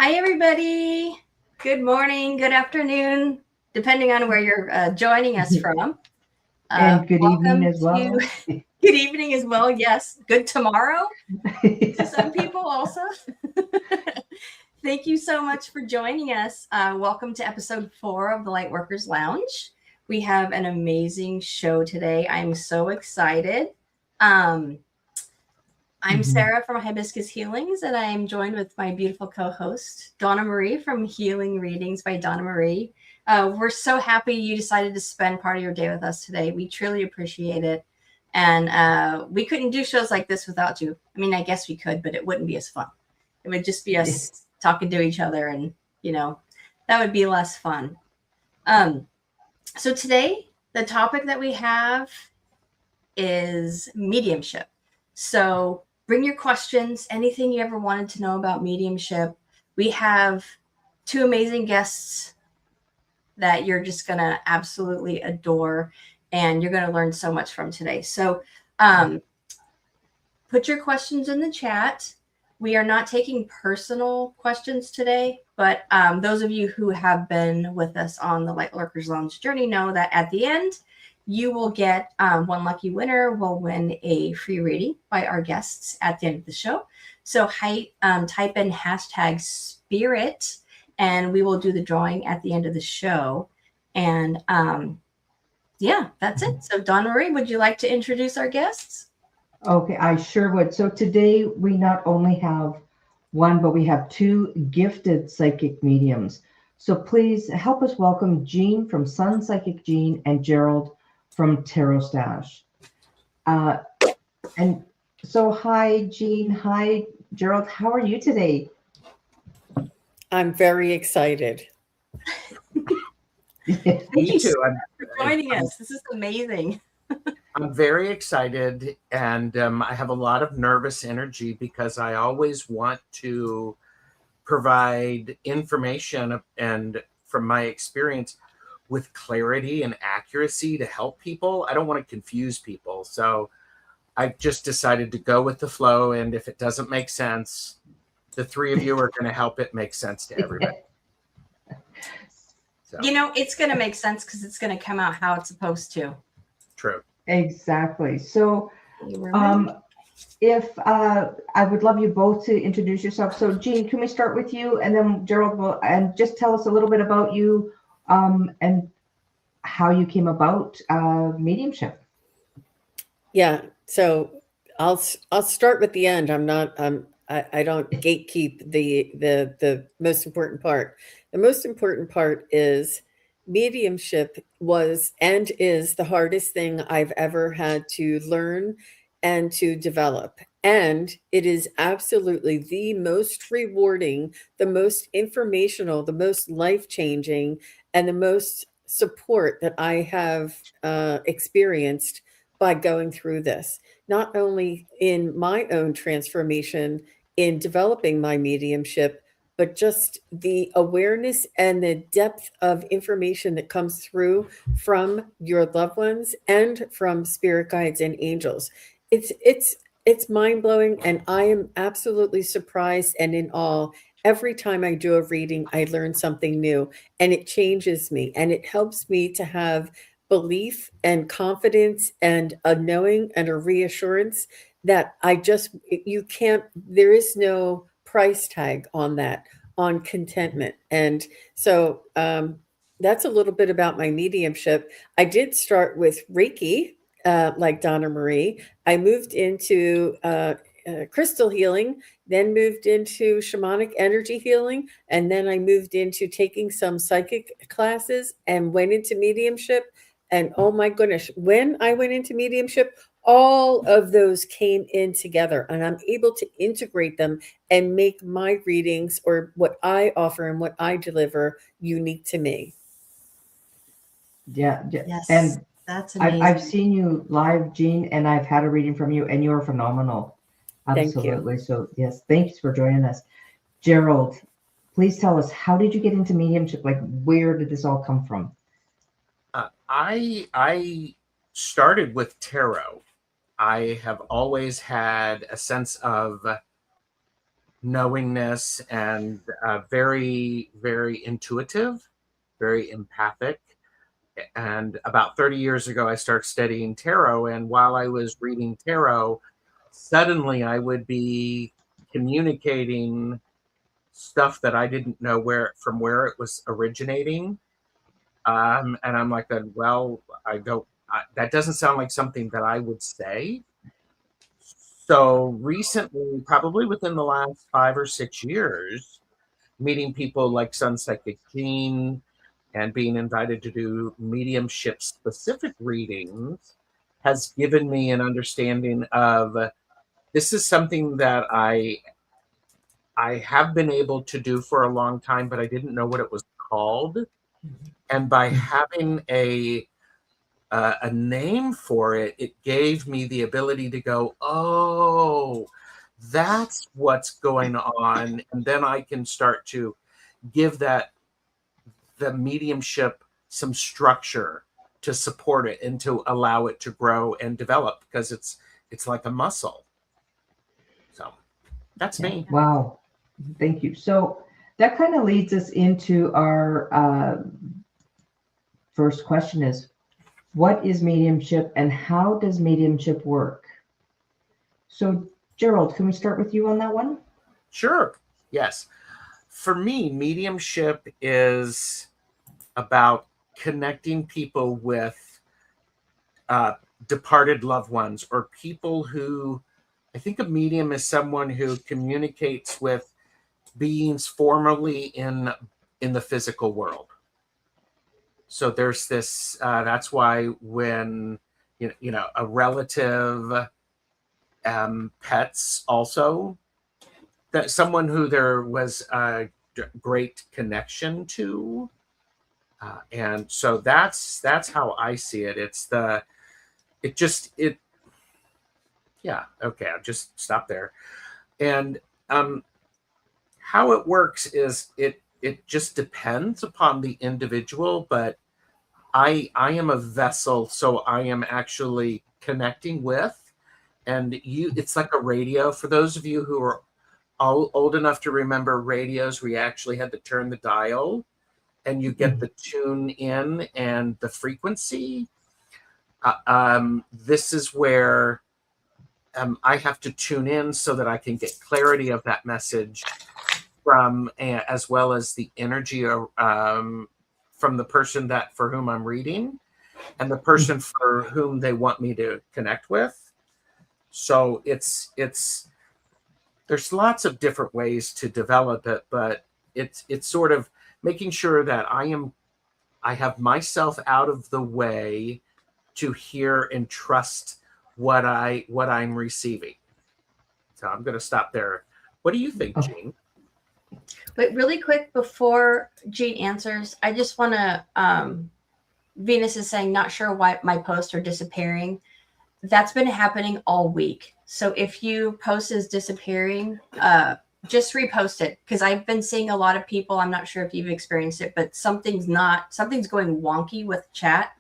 Hi, everybody. Good morning, good afternoon, depending on where you're joining us from. And good evening as well. Good evening as well. Yes. Good tomorrow to some people also. Thank you so much for joining us. Welcome to episode 4 of the Lightworkers Lounge. We have an amazing show today. I'm so excited. I'm Sara from Hibiscus Healings, and I am joined with my beautiful co-host, Donna Marie from Healing Readings by Donna Marie. We're so happy you decided to spend part of your day with us today. We truly appreciate it. And we couldn't do shows like this without you. I mean, I guess we could, but it wouldn't be as fun. It would just be us talking to each other, and, that would be less fun. So today, the topic that we have is mediumship. So bring your questions, anything you ever wanted to know about mediumship. We have 2 amazing guests that you're just going to absolutely adore, and you're going to learn so much from today. So put your questions in the chat. We are not taking personal questions today, but those of you who have been with us on the Lightworkers Lounge journey know that at the end, you will get one lucky winner will win a free reading by our guests at the end of the show. So type in #spirit, and we will do the drawing at the end of the show. And yeah, that's it. So Donna Marie, would you like to introduce our guests? Okay, I sure would. So today we not only have one, but we have 2 gifted psychic mediums. So please help us welcome Jean from SunPsychic Jean and Gerald from TarotStache. And so hi, Jean. Hi, Gerald. How are you today? I'm very excited. Thank you so much for joining us. This is amazing. I'm very excited, and I have a lot of nervous energy because I always want to provide information and from my experience with clarity and accuracy to help people. I don't want to confuse people. So I just decided to go with the flow. And if it doesn't make sense, the 3 of you are going to help it make sense to everybody. So. It's going to make sense because it's going to come out how it's supposed to. True. Exactly. So if I would love you both to introduce yourself. So Jean, can we start with you, and then Gerald will, and just tell us a little bit about you and how you came about mediumship. Yeah. So I'll start with the end. I don't gatekeep the most important part. The most important part is mediumship was and is the hardest thing I've ever had to learn and to develop. And it is absolutely the most rewarding, the most informational, the most life-changing, and the most support that I have experienced by going through this, not only in my own transformation in developing my mediumship, but just the awareness and the depth of information that comes through from your loved ones and from spirit guides and angels. It's mind-blowing, and I am absolutely surprised and in awe. Every time I do a reading, I learn something new, and it changes me, and it helps me to have belief and confidence and a knowing and a reassurance that there is no price tag on that, on contentment. And so that's a little bit about my mediumship. I did start with Reiki, like Donna Marie. I moved into crystal healing, then moved into shamanic energy healing, and then I moved into taking some psychic classes and went into mediumship. And oh my goodness, when I went into mediumship, all of those came in together, and I'm able to integrate them and make my readings, or what I offer and what I deliver, unique to me. Yeah. Yes, and that's amazing. I've seen you live, Jean, and I've had a reading from you, and you're phenomenal. Absolutely. Thank you. So yes, thanks for joining us. Gerald, please tell us, how did you get into mediumship? Like, where did this all come from? I started with tarot. I have always had a sense of knowingness, and very, very intuitive, very empathic. And about 30 years ago, I started studying tarot. And while I was reading tarot, suddenly I would be communicating stuff that I didn't know from where it was originating. And I'm like, well, that doesn't sound like something that I would say. So recently, probably within the last 5 or 6 years, meeting people like SunPsychic Jean and being invited to do mediumship specific readings has given me an understanding of this is something that I have been able to do for a long time, but I didn't know what it was called. And by having a name for it, it gave me the ability to go, oh, that's what's going on. And then I can start to give the mediumship some structure to support it and to allow it to grow and develop, because it's like a muscle. So that's me. Wow. Thank you. So that kind of leads us into our first question is, what is mediumship and how does mediumship work? So Gerald, can we start with you on that one? Sure. Yes. For me, mediumship is about connecting people with departed loved ones, or people who, I think a medium is someone who communicates with beings formerly in the physical world. So there's this, that's why when, a relative, pets also, that someone who there was a great connection to. And so that's how I see it. Yeah, okay, I'll just stop there. And how it works is it just depends upon the individual, but I am a vessel, so I am actually connecting with, and it's like a radio. For those of you who are old enough to remember radios, we actually had to turn the dial and you get the tune in and the frequency. This is where I have to tune in so that I can get clarity of that message from, as well as the energy from the person for whom I'm reading and the person for whom they want me to connect with. So there's lots of different ways to develop it, but it's sort of making sure that I have myself out of the way to hear and trust what I'm receiving. So I'm going to stop there. What do you think, Jean? But really quick, before Jean answers, I just want to, Venus is saying, not sure why my posts are disappearing. That's been happening all week. So if you post is disappearing, just repost it, because I've been seeing a lot of people. I'm not sure if you've experienced it, but something's going wonky with chat.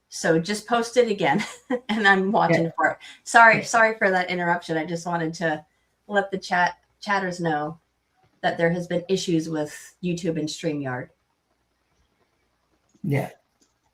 So just post it again, and I'm watching for it. Sorry for that interruption. I just wanted to let the chatters know that there has been issues with YouTube and StreamYard. Yeah.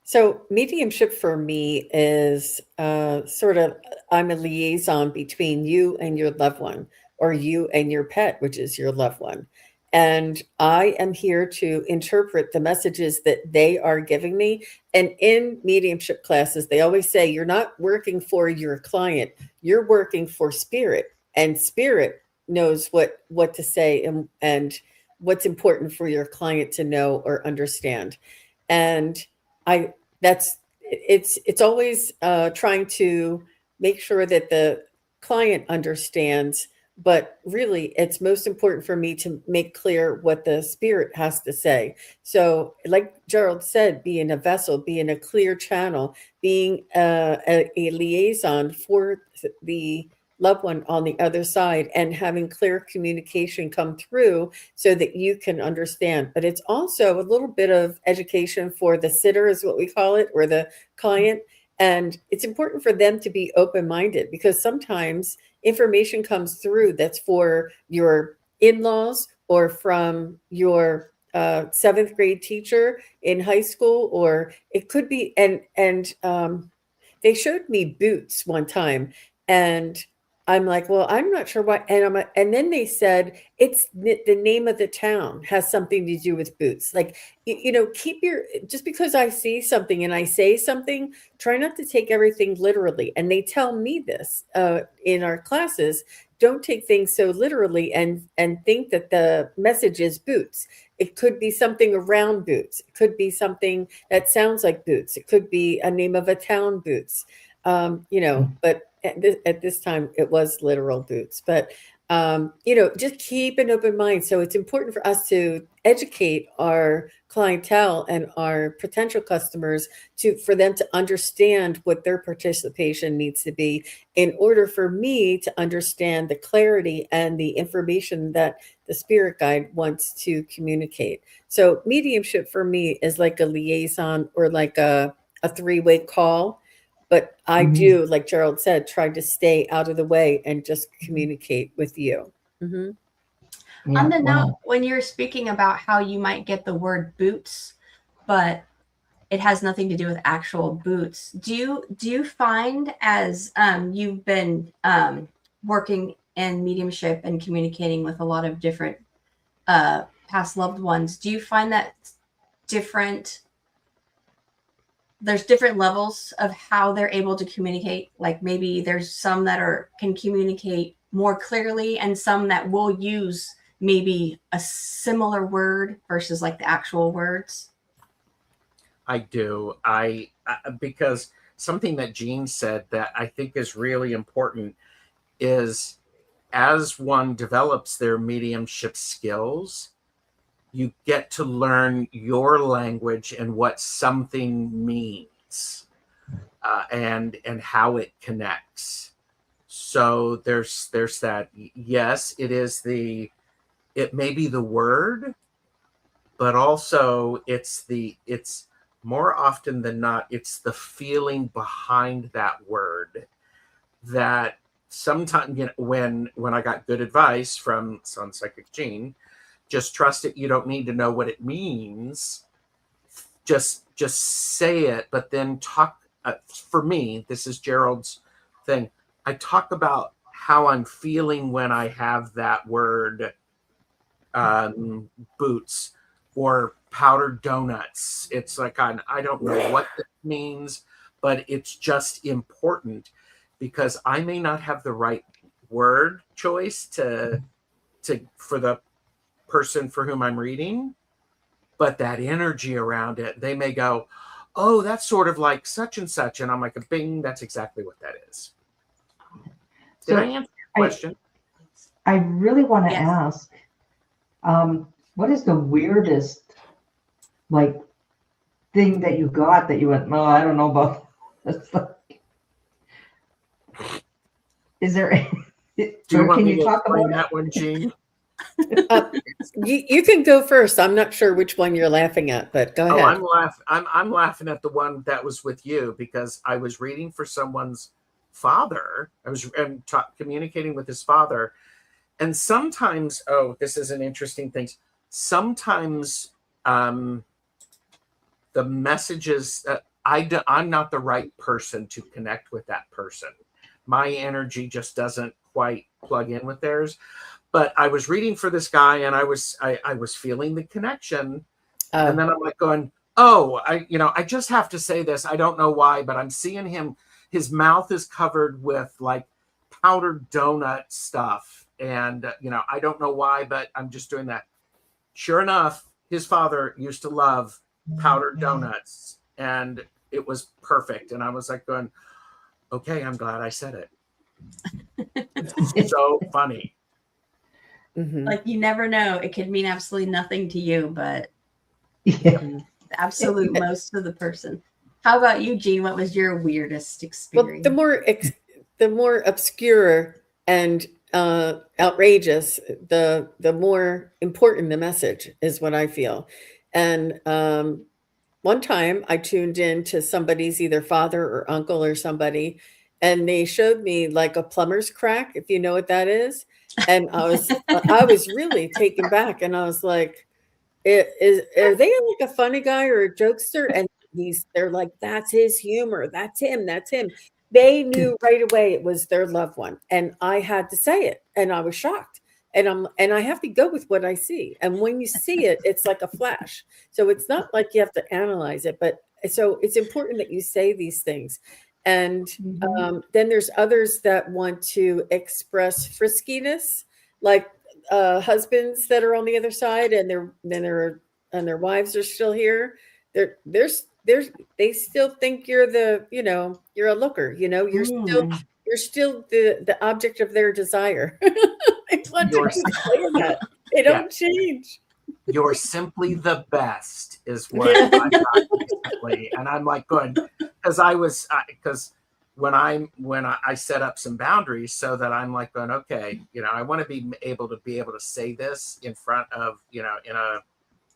So mediumship for me is sort of, I'm a liaison between you and your loved one, or you and your pet, which is your loved one. And I am here to interpret the messages that they are giving me. And in mediumship classes, they always say, you're not working for your client, you're working for spirit. And spirit knows what to say and what's important for your client to know or understand. And it's always trying to make sure that the client understands, but really it's most important for me to make clear what the spirit has to say. So like Gerald said, being a vessel, being a clear channel, being a liaison for the loved one on the other side, and having clear communication come through so that you can understand. But it's also a little bit of education for the sitter, is what we call it, or the client. And it's important for them to be open-minded, because sometimes information comes through that's for your in-laws or from your seventh grade teacher in high school, or it could be, and they showed me boots one time, and I'm like, well, I'm not sure why. And then they said it's the name of the town has something to do with boots. Like, keep just because I see something and I say something, try not to take everything literally. And they tell me this in our classes, don't take things so literally and think that the message is boots. It could be something around boots. It could be something that sounds like boots. It could be a name of a town, boots. But at this time it was literal boots. But just keep an open mind. So it's important for us to educate our clientele and our potential customers for them to understand what their participation needs to be in order for me to understand the clarity and the information that the spirit guide wants to communicate. So mediumship for me is like a liaison or like a three-way call. But I do, like Gerald said, try to stay out of the way and just communicate with you. Yeah, on the note, when you're speaking about how you might get the word boots, but it has nothing to do with actual boots, do you find as you've been working in mediumship and communicating with a lot of different past loved ones, do you find that there's different levels of how they're able to communicate? Like maybe there's some that can communicate more clearly and some that will use maybe a similar word versus like the actual words. I do. Because something that Jean said that I think is really important is as one develops their mediumship skills, you get to learn your language and what something means and how it connects. So there's that. Yes, it may be the word, but also it's more often than not, it's the feeling behind that word that sometimes, when I got good advice from SunPsychic Jean, just trust it. You don't need to know what it means. Just say it, but then talk. For me, this is Gerald's thing. I talk about how I'm feeling when I have that word, boots or powdered donuts. It's like I don't know what that means, but it's just important because I may not have the right word choice for the person for whom I'm reading, but that energy around it, they may go, oh, that's sort of like such and such. And I'm like, bing, that's exactly what that is. Did I answer your question? I really want to ask, what is the weirdest thing that you got that you went, no, I don't know about this? Is there can you talk about that one, Jean? You can go first. I'm not sure which one you're laughing at, but go ahead. I'm laughing at the one that was with you because I was reading for someone's father. I was communicating with his father, and sometimes, this is an interesting thing. Sometimes the messages, I'm not the right person to connect with that person. My energy just doesn't quite plug in with theirs. But I was reading for this guy, and I was feeling the connection, and then I'm like going, I just have to say this. I don't know why, but I'm seeing him. His mouth is covered with like powdered donut stuff, and I don't know why, but I'm just doing that. Sure enough, his father used to love powdered donuts, and it was perfect. And I was like going, okay, I'm glad I said it. It's so funny. Mm-hmm. Like you never know. It could mean absolutely nothing to you, but the absolute most to the person. How about you, Jean? What was your weirdest experience? Well, the more obscure and outrageous, the more important the message is what I feel. And one time I tuned in to somebody's either father or uncle or somebody, and they showed me like a plumber's crack, if you know what that is. And I was really taken back, and I was like, are they like a funny guy or a jokester? And they're like, that's his humor. That's him. That's him. They knew right away it was their loved one. And I had to say it. And I was shocked. And I have to go with what I see. And when you see it, it's like a flash. So it's not like you have to analyze it, but so it's important that you say these things. And then there's others that want to express friskiness, like husbands that are on the other side, and their wives are still here. They still think you're you're a looker. You're still the object of their desire. I want to explain that. They don't change. You're simply the best is what I got recently. And I'm like, good. Because when I set up some boundaries so that I'm like going, okay, I want to be able to say this in front of, in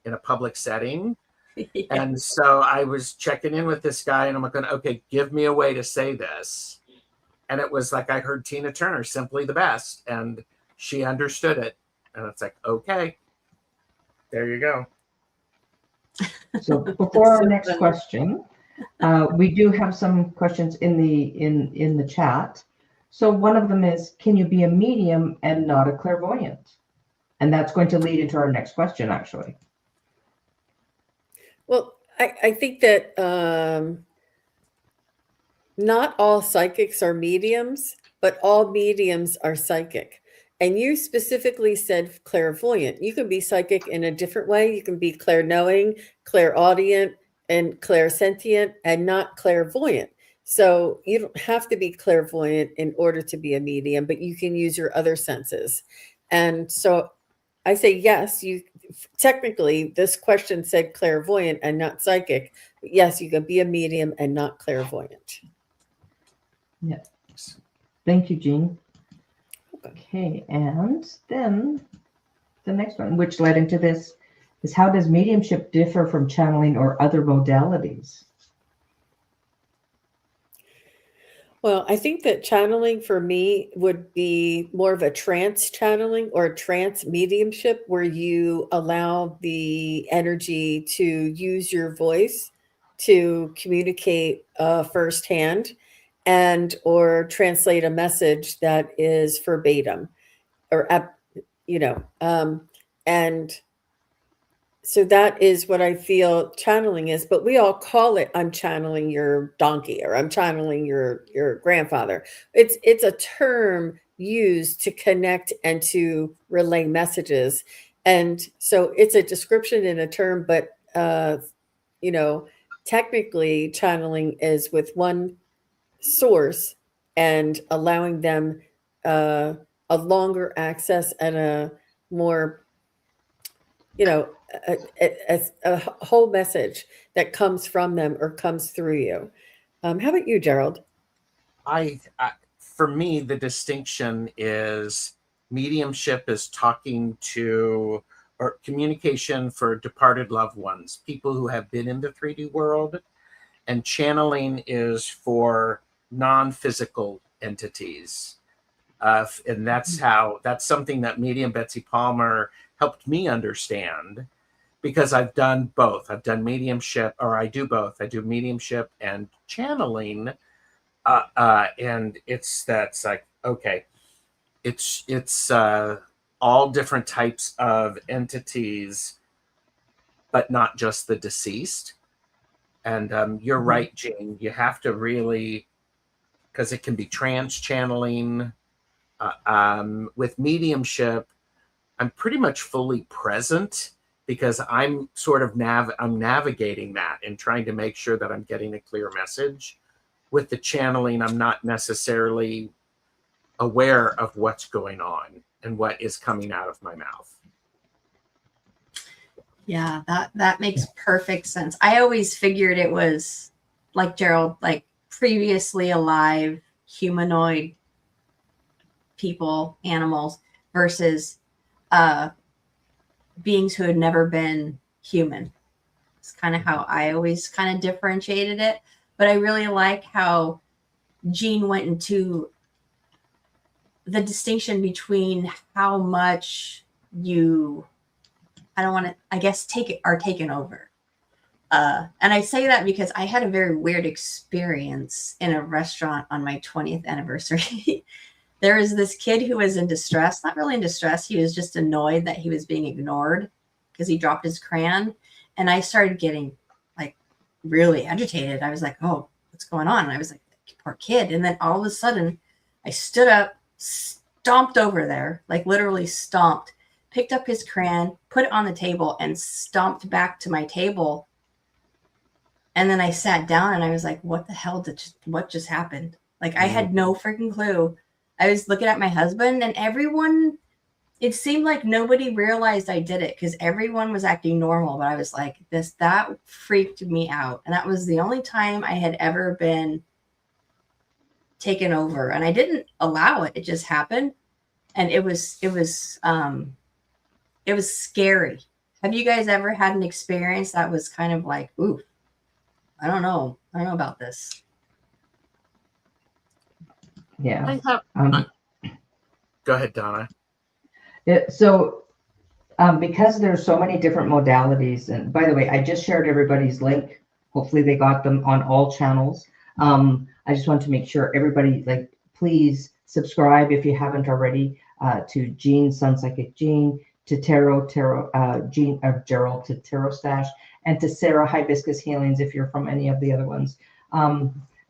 a public setting. Yeah. And so I was checking in with this guy, and I'm like, going, okay, give me a way to say this. And it was like, I heard Tina Turner, simply the best. And she understood it. And it's like, okay, there you go. So before our next question, we do have some questions in the chat. So one of them is, can you be a medium and not a clairvoyant? And that's going to lead into our next question, actually. Well, I think that not all psychics are mediums, but all mediums are psychic. And you specifically said clairvoyant. You can be psychic in a different way. You can be clairknowing, clairaudient, and clairsentient, and not clairvoyant. So you don't have to be clairvoyant in order to be a medium, but you can use your other senses. And so I say yes, technically this question said clairvoyant and not psychic. But yes, you can be a medium and not clairvoyant. Yeah. Thank you, Jean. Okay, and then the next one, which led into this, is how does mediumship differ from channeling or other modalities? Well, I think that channeling for me would be more of a trance channeling or a trance mediumship, where you allow the energy to use your voice to communicate firsthand and or translate a message that is verbatim or and so that is what I feel channeling is. But we all call it, I'm channeling your donkey, or I'm channeling your grandfather. It's a term used to connect and to relay messages. And so it's a description in a term, but technically channeling is with one source and allowing them a longer access and a more a whole message that comes from them or comes through you. How about you, Gerald? For me, the distinction is mediumship is talking to or communication for departed loved ones, people who have been in the 3D world, and channeling is for non-physical entities. And that's something that medium Betsy Palmer helped me understand, because I've done both. I've done mediumship, or I do both. I do mediumship and channeling. And that's like, okay, it's all different types of entities, but not just the deceased. And you're right, Jean, you have to really, because it can be trance channeling. With mediumship, I'm pretty much fully present, because I'm sort of I'm navigating that and trying to make sure that I'm getting a clear message. With the channeling, I'm not necessarily aware of what's going on and what is coming out of my mouth. Yeah, that makes perfect sense. I always figured it was like Gerald, like previously alive humanoid people, animals, versus beings who had never been human. It's kind of how I always kind of differentiated it. But I really like how Jean went into the distinction between how much you, I don't want to, I guess, are taken over. And I say that because I had a very weird experience in a restaurant on my 20th anniversary. There was this kid who was in distress, not really in distress. He was just annoyed that he was being ignored because he dropped his crayon. And I started getting like really agitated. I was like, oh, what's going on? And I was like, poor kid. And then all of a sudden I stood up, stomped over there, like literally stomped, picked up his crayon, put it on the table, and stomped back to my table. And then I sat down and I was like, what the hell what just happened? Like, I had no freaking clue. I was looking at my husband and everyone, it seemed like nobody realized I did it because everyone was acting normal. But I was like, that freaked me out. And that was the only time I had ever been taken over. And I didn't allow it. It just happened. And it was scary. Have you guys ever had an experience that was kind of like, ooh, I don't know about this? Yeah. I have. Go ahead, Donna. So because there's so many different modalities, and by the way, I just shared everybody's link. Hopefully they got them on all channels. I just want to make sure everybody, like, please subscribe if you haven't already, to Jean, SunPsychic Jean, to Gerald to TarotStache, and to Sara Hibiscus Healings if you're from any of the other ones.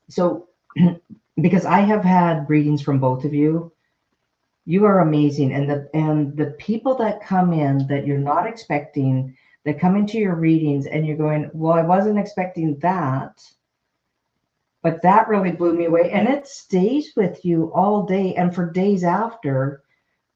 So because I have had readings from both of you. You are amazing. And the people that come in that you're not expecting, that come into your readings and you're going, well, I wasn't expecting that, but that really blew me away. And it stays with you all day and for days after.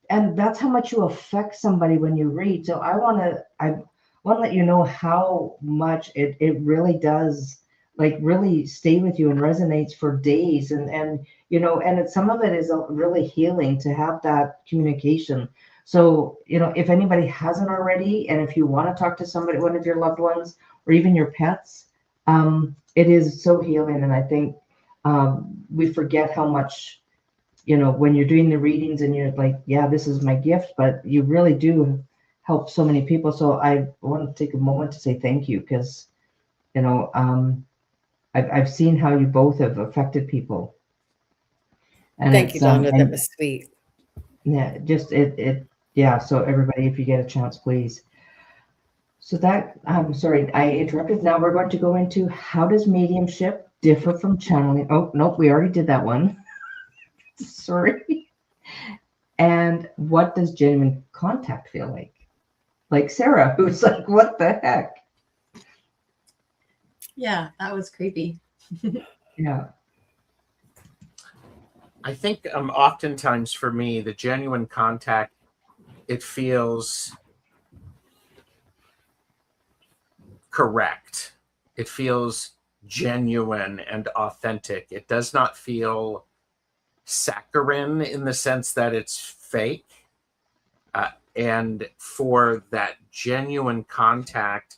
And that's how much you affect somebody when you read. So I want to let you know how much it really does, like, really stay with you and resonates for days. And you know, and some of it is really healing to have that communication. So, you know, if anybody hasn't already, and if you want to talk to somebody, one of your loved ones, or even your pets, it is so healing. And I think we forget how much, you know, when you're doing the readings and you're like, yeah, this is my gift, but you really do help so many people. So I want to take a moment to say thank you, because, you know, I've seen how you both have affected people. And thank you, Donna. That was sweet. Yeah, just yeah. So everybody, if you get a chance, please. So that, I'm sorry, I interrupted. Now we're going to go into, how does mediumship differ from channeling? Oh, nope, we already did that one. Sorry. And what does genuine contact feel like? Like Sara, who's like, what the heck? Yeah, that was creepy. Yeah. I think oftentimes for me, the genuine contact, it feels correct. It feels genuine and authentic. It does not feel saccharine in the sense that it's fake. And for that genuine contact,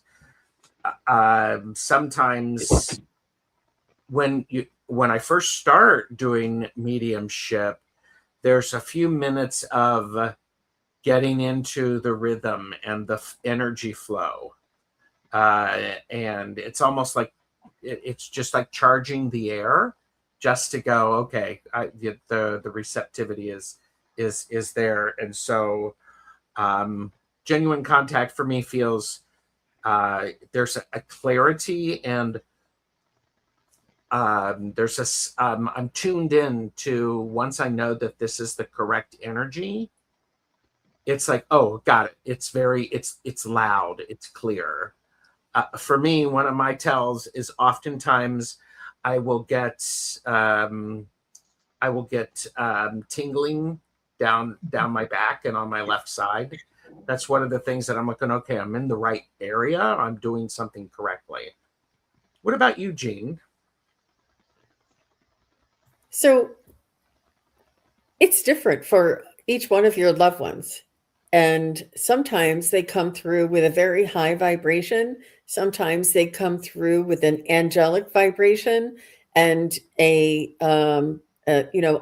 sometimes when I first start doing mediumship, there's a few minutes of getting into the rhythm and the energy flow. And it's almost like, it's just like charging the air just to go, okay, the receptivity is there. And so genuine contact for me feels there's a clarity, and there's I'm tuned in to, once I know that this is the correct energy, it's like, oh, got it. It's loud, it's clear. For me, one of my tells is oftentimes I will get tingling down my back and on my left side. That's one of the things that I'm looking, okay, I'm in the right area. I'm doing something correctly. What about you, Jean? So it's different for each one of your loved ones. And sometimes they come through with a very high vibration. Sometimes they come through with an angelic vibration. and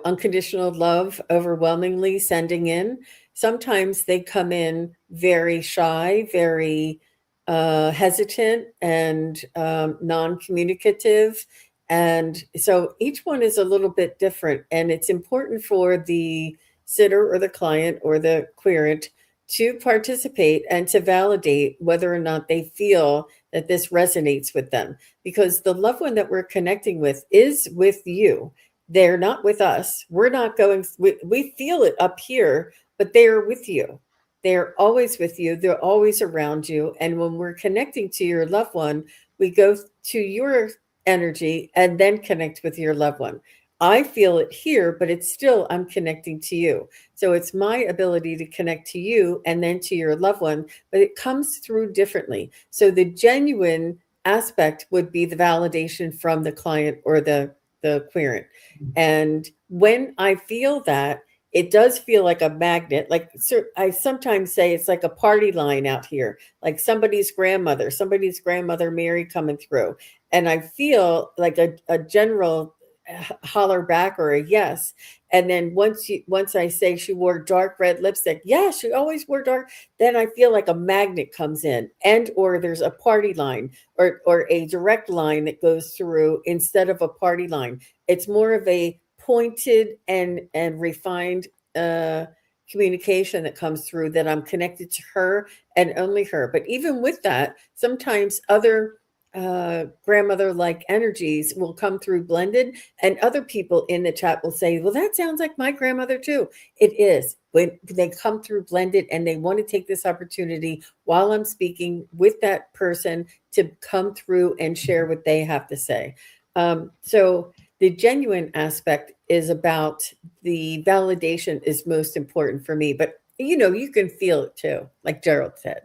unconditional love overwhelmingly sending in. Sometimes they come in very shy, very hesitant, and non-communicative. And so each one is a little bit different. And it's important for the sitter or the client or the querent to participate and to validate whether or not they feel that this resonates with them. Because the loved one that we're connecting with is with you. They're not with us. We're not going, we feel it up here, but they're with you. They're always with you. They're always around you. And when we're connecting to your loved one, we go to your energy and then connect with your loved one. I feel it here, but it's still, I'm connecting to you. So it's my ability to connect to you and then to your loved one, but it comes through differently. So the genuine aspect would be the validation from the client or the querent. And when I feel that, it does feel like a magnet. Like I sometimes say it's like a party line out here, like somebody's grandmother Mary coming through. And I feel like a general holler back or a yes. And then once I say she wore dark red lipstick, yeah, she always wore dark, then I feel like a magnet comes in, and or there's a party line or a direct line that goes through instead of a party line. It's more of a pointed and refined communication that comes through, that I'm connected to her and only her. But even with that, sometimes other grandmother-like energies will come through blended, and other people in the chat will say, well, that sounds like my grandmother too. It is. When they come through blended and they want to take this opportunity while I'm speaking with that person to come through and share what they have to say. So the genuine aspect is about the validation is most important for me, but you can feel it too, like Gerald said.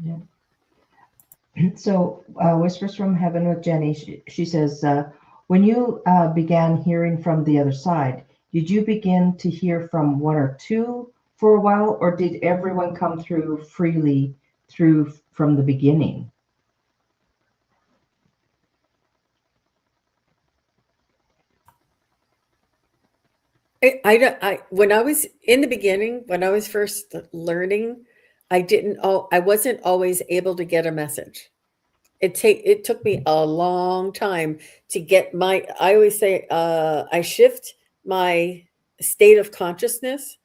Yeah. So Whispers from Heaven with Jenny, she says, when you began hearing from the other side, did you begin to hear from one or two for a while, or did everyone come through freely from the beginning? When I was in the beginning, when I was first learning, I wasn't always able to get a message. It took me a long time to get I always say, I shift my state of consciousness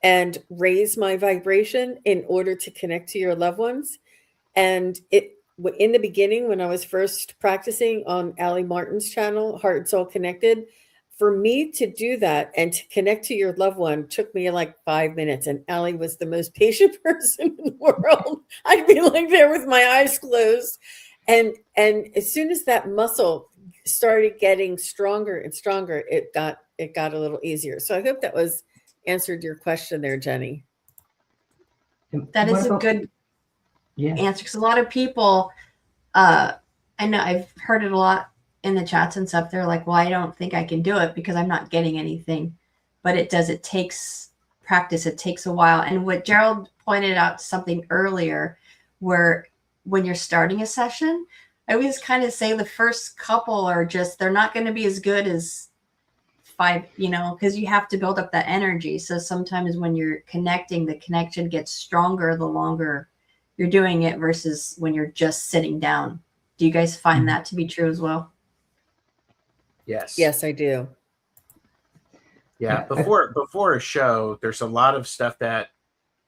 and raise my vibration in order to connect to your loved ones. And in the beginning, when I was first practicing on Allie Martin's channel, Heart and Soul Connected, for me to do that and to connect to your loved one took me like 5 minutes. And Allie was the most patient person in the world. I'd be like there with my eyes closed. And as soon as that muscle started getting stronger and stronger, it got a little easier. So I hope that answered your question there, Jenny. That is a good answer, because a lot of people, I know I've heard it a lot in the chats and stuff. They're like, well, I don't think I can do it because I'm not getting anything. But it takes practice. It takes a while. And what Gerald pointed out something earlier, where when you're starting a session, I always kind of say the first couple are they're not going to be as good as 5, because you have to build up that energy. So sometimes when you're connecting, the connection gets stronger the longer you're doing it versus when you're just sitting down. Do you guys find that to be true as well? Yes. Yes, I do. Yeah. Before a show, there's a lot of stuff that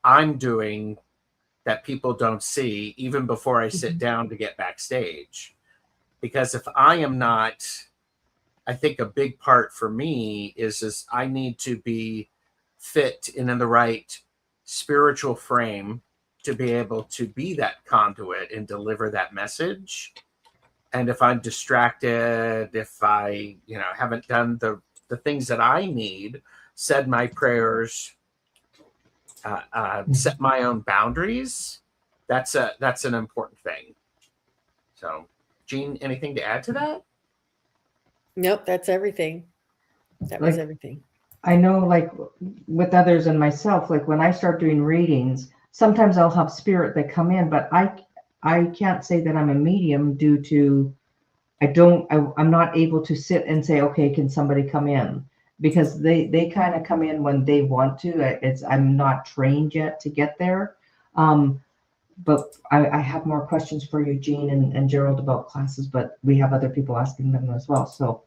I'm doing that people don't see even before I sit down to get backstage. Because if I am not, I think a big part for me is I need to be fit and in the right spiritual frame to be able to be that conduit and deliver that message. And if I'm distracted, if I, haven't done the things that I need, said my prayers, set my own boundaries, that's an important thing. So, Jean, anything to add to that? Nope, that's everything. That was everything. I know, like with others and myself, like when I start doing readings, sometimes I'll have spirit that come in, but I can't say that I'm a medium due to I'm not able to sit and say, okay, can somebody come in? Because they kind of come in when they want to. I'm not trained yet to get there. But I have more questions for you, Jean and Gerald, about classes, but we have other people asking them as well. So,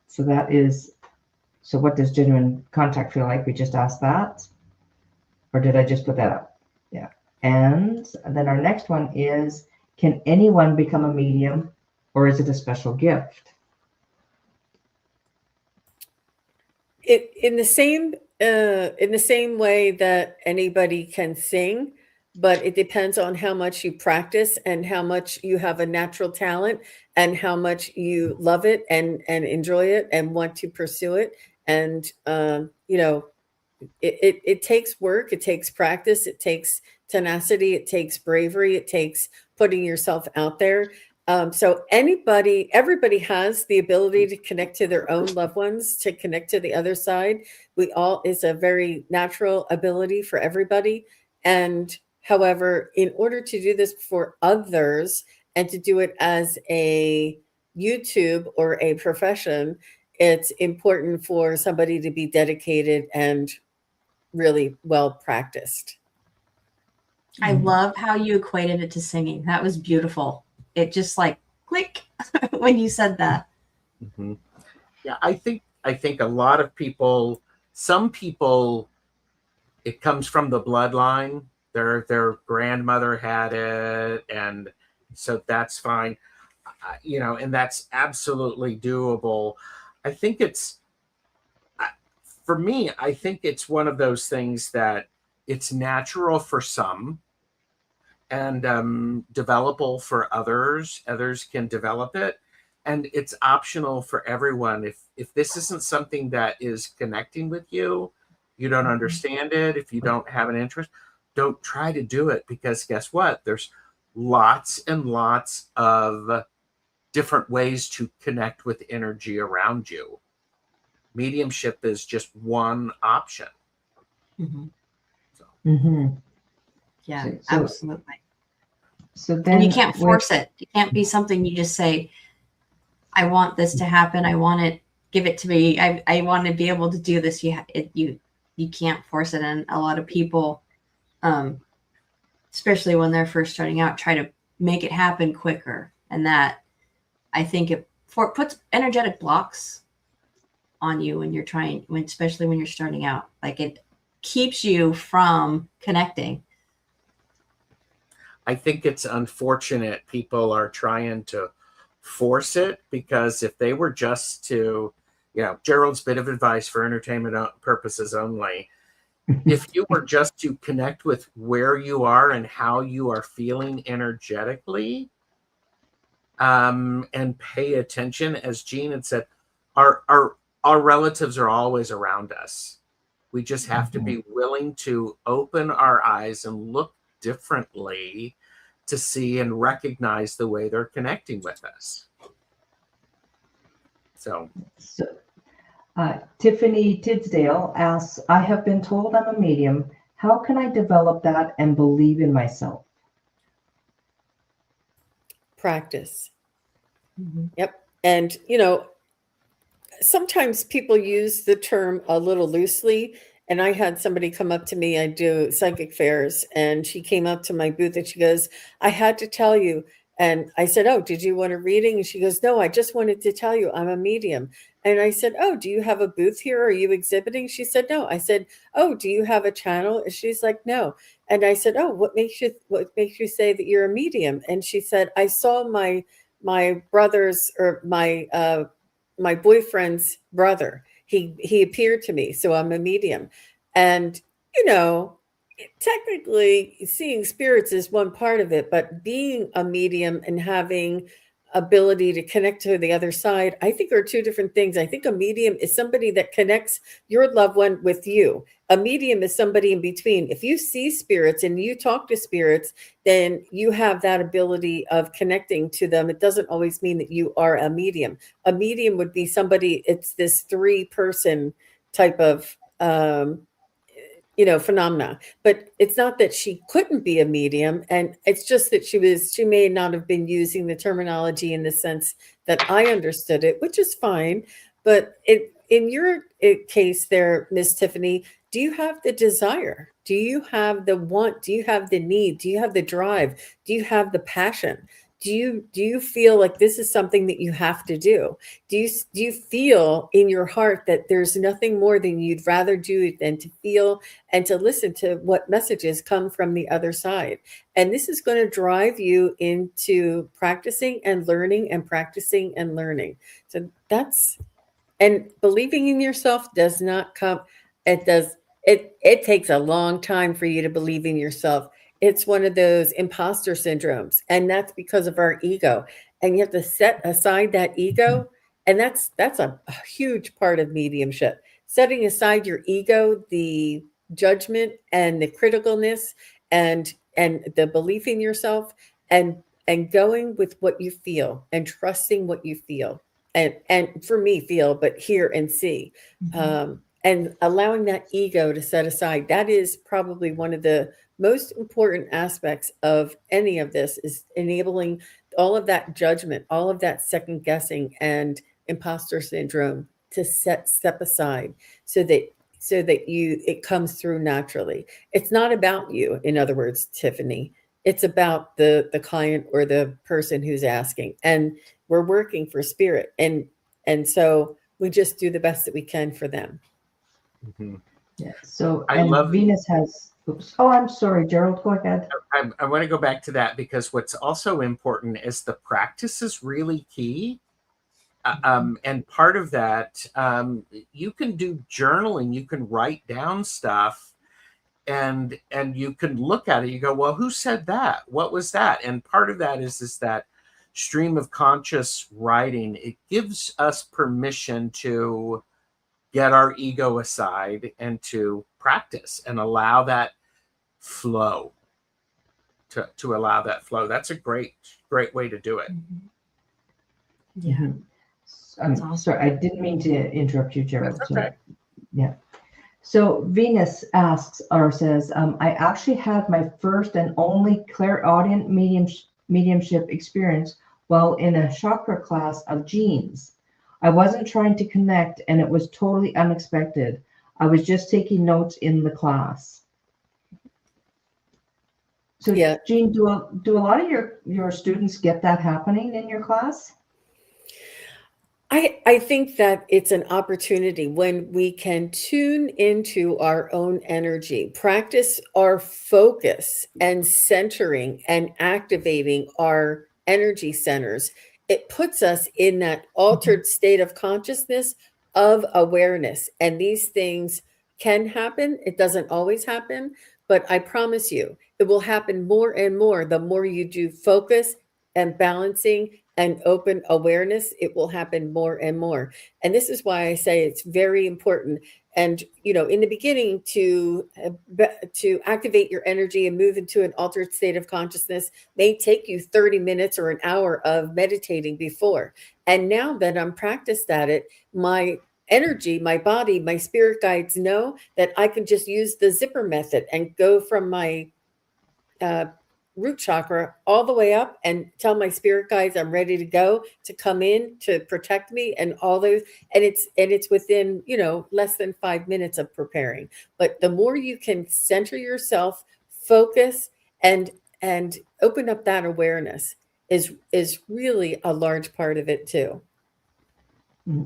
so what does genuine contact feel like? We just asked that. Or did I just put that up? Yeah. And then our next one is, can anyone become a medium, or is it a special gift? In the same way that anybody can sing, but it depends on how much you practice and how much you have a natural talent and how much you love it and enjoy it and want to pursue it. And it takes work, it takes practice, it takes tenacity, it takes bravery, it takes putting yourself out there. So everybody has the ability to connect to their own loved ones, to connect to the other side. It's a very natural ability for everybody. And however, in order to do this for others and to do it as a YouTube or a profession, it's important for somebody to be dedicated and really well practiced. I love how you equated it to singing. That was beautiful. It just like click when you said that. Mm-hmm. Yeah, I think a lot of people, some people, it comes from the bloodline. Their grandmother had it, and so that's fine. And that's absolutely doable. I think for me, I think it's one of those things that it's natural for some and developable for others. Others can develop it, and it's optional for everyone. If this isn't something that is connecting with you, you don't understand it, if you don't have an interest, don't try to do it, because guess what? There's lots and lots of different ways to connect with energy around you. Mediumship is just one option. Mm-hmm. So. Mm-hmm. Yeah, absolutely. So then, and you can't force it. It can't be something you just say, I want this to happen. I want it, give it to me. I want to be able to do this. You can't force it. And a lot of people, especially when they're first starting out, try to make it happen quicker. And that, I think it puts energetic blocks on you when you're especially when you're starting out. Like, it keeps you from connecting. I think it's unfortunate people are trying to force it, because if they were just to, Gerald's bit of advice for entertainment purposes only, if you were just to connect with where you are and how you are feeling energetically, and pay attention, as Jean had said, our relatives are always around us. We just have to be willing to open our eyes and look differently to see and recognize the way they're connecting with us. So Tiffany Tidsdale asks, I have been told I'm a medium. How can I develop that and believe in myself? Practice. Mm-hmm. Yep. And, sometimes people use the term a little loosely. And I had somebody come up to me, I do psychic fairs, and she came up to my booth and she goes, I had to tell you. And I said, oh, did you want a reading? And she goes, no, I just wanted to tell you I'm a medium. And I said, oh, do you have a booth here? Are you exhibiting? She said, no. I said, oh, do you have a channel? And she's like, no. And I said, oh, what makes you say that you're a medium? And she said, I saw my brother's, or my boyfriend's brother. He appeared to me, so I'm a medium. And technically seeing spirits is one part of it, but being a medium and having ability to connect to the other side, I think, are two different things. I think a medium is somebody that connects your loved one with you. A medium is somebody in between. If you see spirits and you talk to spirits, then you have that ability of connecting to them. It doesn't always mean that you are a medium. A medium would be somebody, it's this 3-person type of phenomena. But it's not that she couldn't be a medium, and it's just that she may not have been using the terminology in the sense that I understood it, which is fine. But in your case there, Miss Tiffany, do you have the desire? Do you have the want? Do you have the need? Do you have the drive? Do you have the passion? Do you feel like this is something that you have to do? Do you feel in your heart that there's nothing more than you'd rather do than to feel and to listen to what messages come from the other side? And this is going to drive you into practicing and learning and practicing and learning. So and believing in yourself does not come, it takes a long time for you to believe in yourself. It's one of those imposter syndromes, and that's because of our ego. And you have to set aside that ego, and that's a huge part of mediumship. Setting aside your ego, the judgment and the criticalness and the belief in yourself, and going with what you feel and trusting what you feel. And for me, feel, but hear and see. And allowing that ego to set aside, that is probably one of the most important aspects of any of this, is enabling all of that judgment, all of that second guessing and imposter syndrome to step aside, so that it comes through naturally. It's not about you, in other words, Tiffany. It's about the client or the person who's asking. And we're working for spirit. And so we just do the best that we can for them. Mm-hmm. Yeah. So I love Venus has. Oops. Oh, I'm sorry, Gerald. Go ahead. I want to go back to that, because what's also important is the practice is really key. And part of that, you can do journaling, you can write down stuff, and you can look at it. You go, well, who said that? What was that? And part of that is that stream of conscious writing. It gives us permission to get our ego aside and to practice and allow that flow, to allow that flow. That's a great way to do it. Yeah. I'm sorry, I didn't mean to interrupt you, Gerald. That's okay. So, yeah. So Venus asks or says, I actually had my first and only clairaudient mediumship experience while in a chakra class of Jean's. I wasn't trying to connect, and it was totally unexpected. I was just taking notes in the class. So, yeah. Jean, do a lot of your students get that happening in your class? I think that it's an opportunity when we can tune into our own energy, practice our focus and centering and activating our energy centers. It puts us in that altered state of consciousness, of awareness. And these things can happen. It doesn't always happen, but I promise you, it will happen more and more. The more you do focus and balancing and open awareness, it will happen more and more. And this is why I say it's very important. And, in the beginning, to activate your energy and move into an altered state of consciousness may take you 30 minutes or an hour of meditating before. And now that I'm practiced at it, my energy, my body, my spirit guides know that I can just use the zipper method and go from my root chakra all the way up and tell my spirit guides I'm ready to go, to come in to protect me, and all those. And it's within, less than 5 minutes of preparing. But the more you can center yourself, focus, and open up that awareness is really a large part of it too.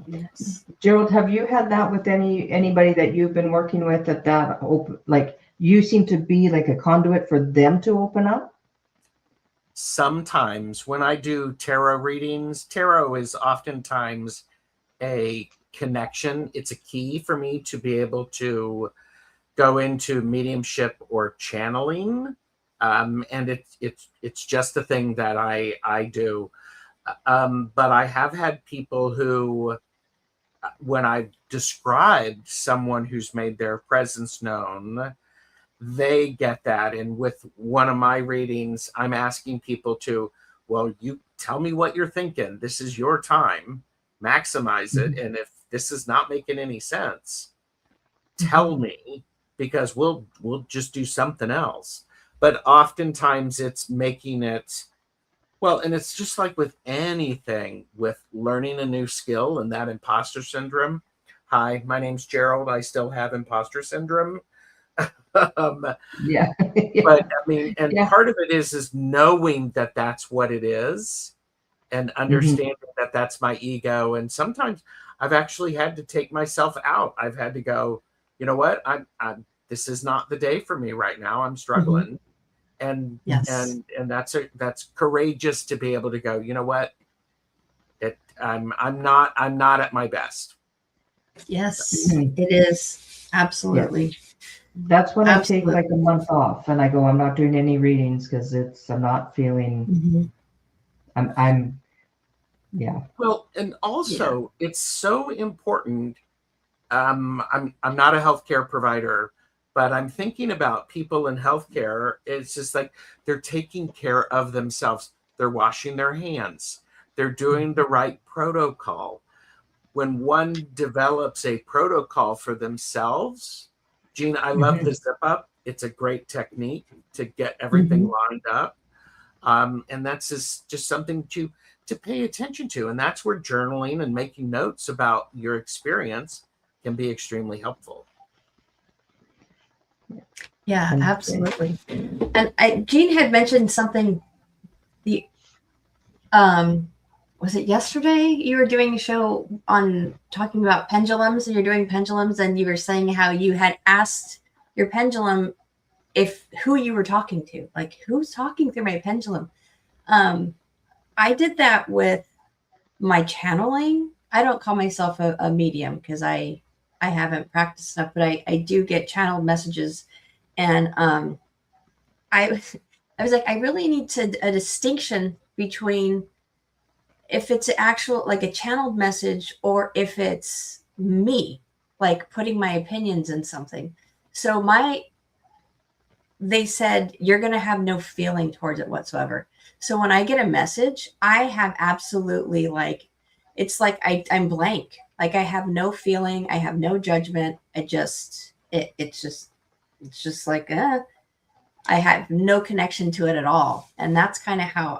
Yes. Gerald, have you had that with anybody that you've been working with, that open, like you seem to be like a conduit for them to open up? Sometimes when I do tarot readings, tarot is oftentimes a connection. It's a key for me to be able to go into mediumship or channeling. And it's just a thing that I do. But I have had people who, when I've described someone who's made their presence known, they get that. And with one of my readings, I'm asking people to, well, you tell me what you're thinking. This is your time. Maximize it. And if this is not making any sense, tell me, because we'll just do something else. But oftentimes it's making it, well, and it's just like with anything, with learning a new skill and that imposter syndrome. Hi, my name's Gerald. I still have imposter syndrome. Yeah. But I mean, and Yeah. part of it is knowing that that's what it is, and understanding that that's my ego. And sometimes I've actually had to take myself out. I've had to go, you know what? I'm this is not the day for me right now. I'm struggling. And Yes. and that's courageous to be able to go, you know what? I'm not at my best. Yes, it is. Absolutely. That's when Absolutely. I take like a month off and I go, I'm not doing any readings because I'm not feeling, I'm yeah. Well, and also it's so important. I'm not a healthcare provider, but I'm thinking about people in healthcare. It's just like they're taking care of themselves. They're washing their hands. They're doing the right protocol. When one develops a protocol for themselves, Jean, I love the zip up. It's a great technique to get everything lined up. And that's just something to pay attention to. And that's where journaling and making notes about your experience can be extremely helpful. Yeah, absolutely. And Jean had mentioned something, was it yesterday? You were doing a show on talking about pendulums, and you're doing pendulums, and you were saying how you had asked your pendulum who you were talking to, like, who's talking through my pendulum. I did that with my channeling. I don't call myself a medium because I haven't practiced enough, but I do get channeled messages. And I was like, I really need a distinction between if it's actual, like a channeled message, or if it's me, like putting my opinions in something. So they said, you're going to have no feeling towards it whatsoever. So when I get a message, I have absolutely, like, it's like I'm blank. Like, I have no feeling. I have no judgment. It's just like, I have no connection to it at all. And that's kind of how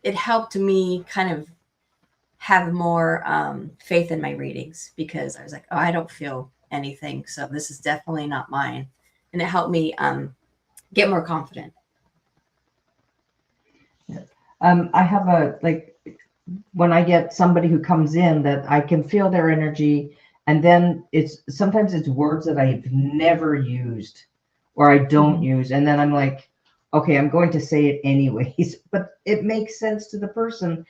it helped me kind of have more faith in my readings, because I was like, oh, I don't feel anything. So this is definitely not mine. And it helped me get more confident. I have when I get somebody who comes in that I can feel their energy, and then sometimes it's words that I've never used or I don't use. And then I'm like, okay, I'm going to say it anyways, but it makes sense to the person,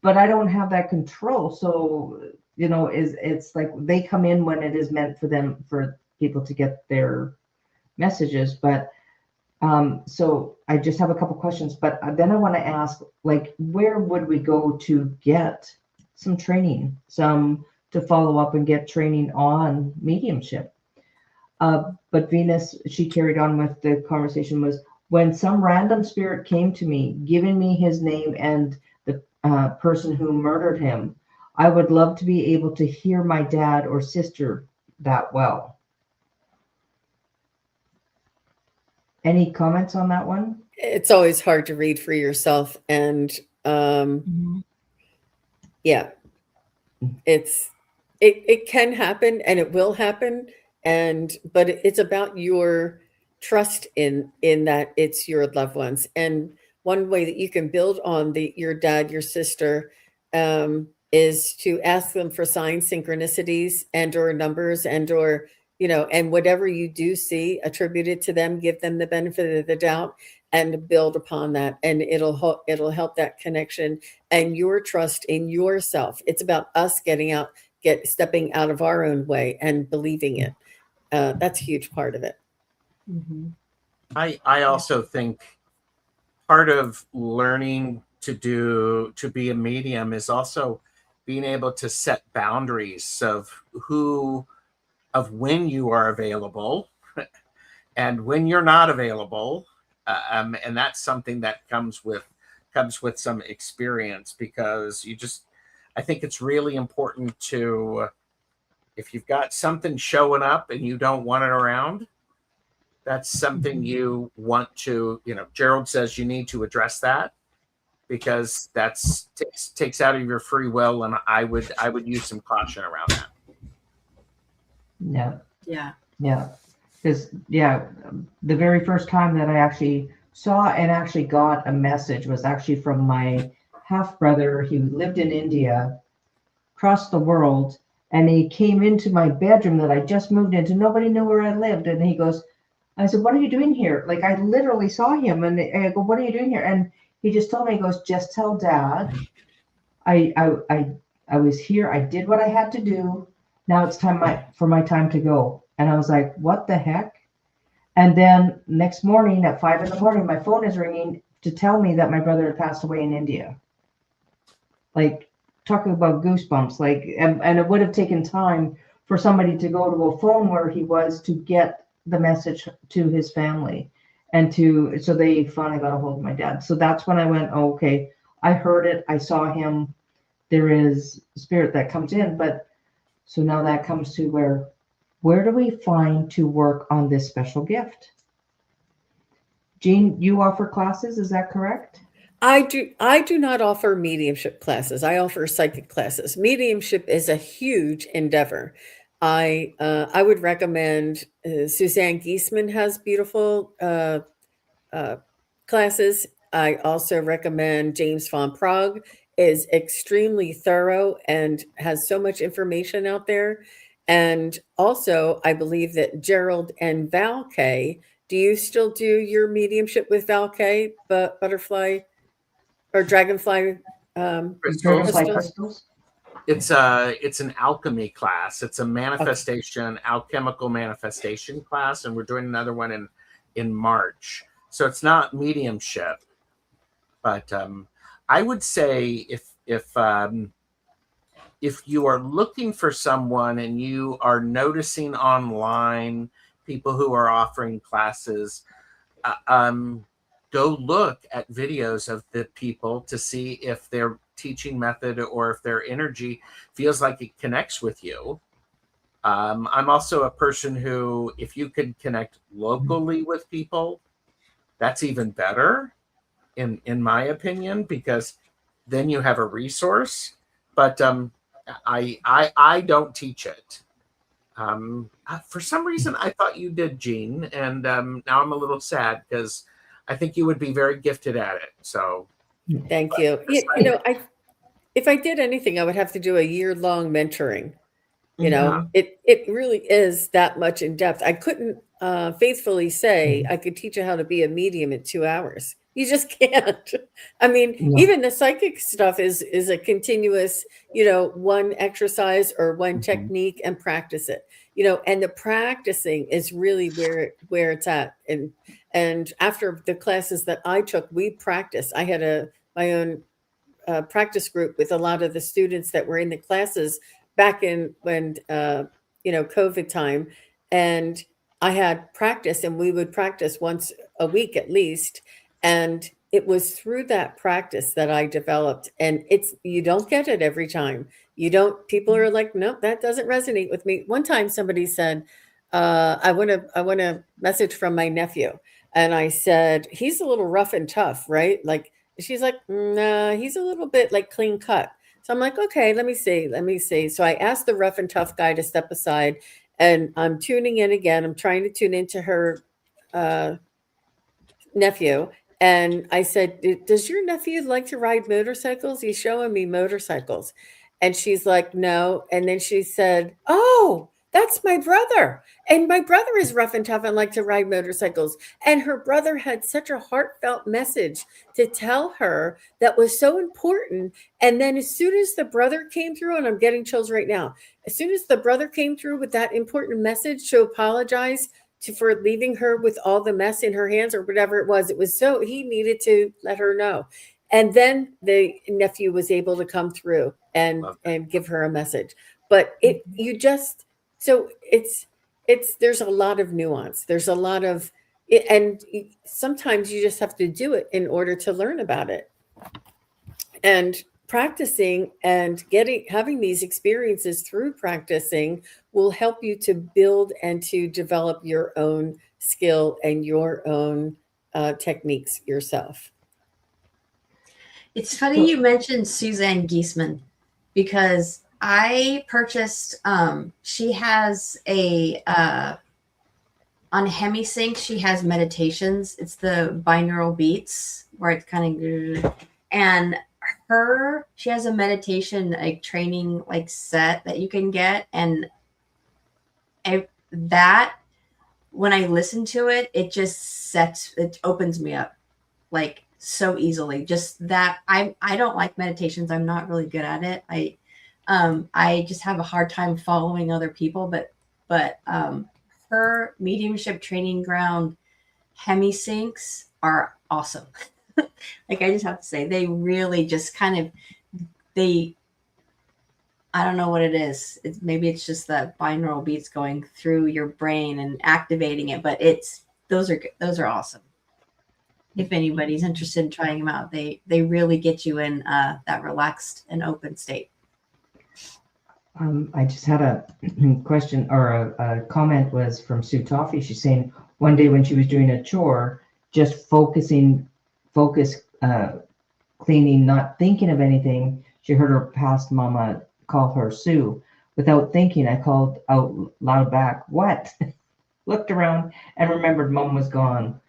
but I don't have that control. So, it's like they come in when it is meant for people to get their messages. But so I just have a couple questions, but then I want to ask, like, where would we go to get some training, to follow up and get training on mediumship? But Venus, she carried on with the conversation, was when some random spirit came to me, giving me his name and the person who murdered him. I would love to be able to hear my dad or sister that well. Any comments on that one? It's always hard to read for yourself. And yeah, it can happen, and it will happen. But it's about your trust in that it's your loved ones. And one way that you can build on your dad, your sister, is to ask them for signs, synchronicities, and or numbers, and or and whatever you do see, attribute it to them, give them the benefit of the doubt, and build upon that. And it'll help that connection and your trust in yourself. It's about us stepping out of our own way and believing it. That's a huge part of it. I also think part of learning to be a medium is also being able to set boundaries of when you are available and when you're not available. And that's something that comes with some experience, because I think it's really important to If you've got something showing up and you don't want it around, that's something you want to, Gerald says you need to address that, because that's takes out of your free will, and I would use some caution around that. Yeah. Because the very first time that I actually saw and actually got a message was actually from my half brother. He lived in India, across the world, and he came into my bedroom that I just moved into. Nobody knew where I lived, and he goes, I said, what are you doing here? Like, I literally saw him, and I go, what are you doing here? And he just told me, he goes, just tell Dad I was here. I did what I had to do. Now it's for my time to go. And I was like, what the heck? And then next morning at 5 a.m, my phone is ringing to tell me that my brother had passed away in India. Like, talking about goosebumps. Like, and it would have taken time for somebody to go to a phone where he was to get the message to his family, and so they finally got a hold of my dad. So that's when I went, oh, okay, I heard it, I saw him, there is spirit that comes in. But so now that comes to where do we find to work on this special gift? Jean, you offer classes, is that correct? I do not offer mediumship classes. I offer psychic classes. Mediumship is a huge endeavor. I would recommend Suzanne Giesman has beautiful classes. I also recommend James von Prague is extremely thorough and has so much information out there. And also, I believe that Gerald and Val K. Do you still do your mediumship with Val K. Butterfly or dragonfly crystals? It's an alchemy class. It's a manifestation, alchemical manifestation class, and we're doing another one in March. So it's not mediumship, but I would say if you are looking for someone and you are noticing online people who are offering classes, go look at videos of the people to see if their teaching method or if their energy feels like it connects with you. I'm also a person who, if you could connect locally with people, that's even better, in my opinion, because then you have a resource. But I don't teach it. For some reason, I thought you did, Jean, and now I'm a little sad because I think you would be very gifted at it. So, thank you. If I did anything, I would have to do a year-long mentoring. It really is that much in depth. I couldn't faithfully say I could teach you how to be a medium in 2 hours. You just can't. I mean, even the psychic stuff is a continuous, one exercise or one technique and practice it, and the practicing is really where it's at. And after the classes that I took, we practiced. I had my own practice group with a lot of the students that were in the classes back in when, COVID time. And I had practice, and we would practice once a week at least. And it was through that practice that I developed. And you don't get it every time. People are like, nope, that doesn't resonate with me. One time somebody said, I want a message from my nephew. And I said, he's a little rough and tough, right? Like, she's like, nah, he's a little bit like clean cut. So I'm like, okay, let me see. So I asked the rough and tough guy to step aside, and I'm tuning in again. I'm trying to tune into her nephew. And I said, does your nephew like to ride motorcycles? He's showing me motorcycles. And she's like, no. And then she said, oh, that's my brother. And my brother is rough and tough and like to ride motorcycles. And her brother had such a heartfelt message to tell her that was so important. And then as soon as the brother came through, and I'm getting chills right now, as soon as the brother came through with that important message to apologize for leaving her with all the mess in her hands or whatever it was so he needed to let her know. And then the nephew was able to come through and give her a message. But there's a lot of nuance. There's a lot of it, and sometimes you just have to do it in order to learn about it. And practicing and having these experiences through practicing will help you to build and to develop your own skill and your own techniques yourself. It's funny you mentioned Suzanne Giesemann, because I purchased, she has a, on HemiSync, she has meditations. It's the binaural beats where it's kind of, and she has a meditation like training like set that you can get. And that, when I listen to it, it opens me up like so easily. Just that I don't like meditations. I'm not really good at it. I just have a hard time following other people, but her mediumship training ground HemiSyncs are awesome. Like, I just have to say, they really just kind of, I don't know what it is. Maybe it's just the binaural beats going through your brain and activating it, but those are awesome. If anybody's interested in trying them out, they really get you in that relaxed and open state. I just had a question, or a comment was from Sue Toffee. She's saying one day when she was doing a chore, just cleaning, not thinking of anything, she heard her past mama call her Sue. Without thinking, I called out loud back, "What?" Looked around and remembered mom was gone.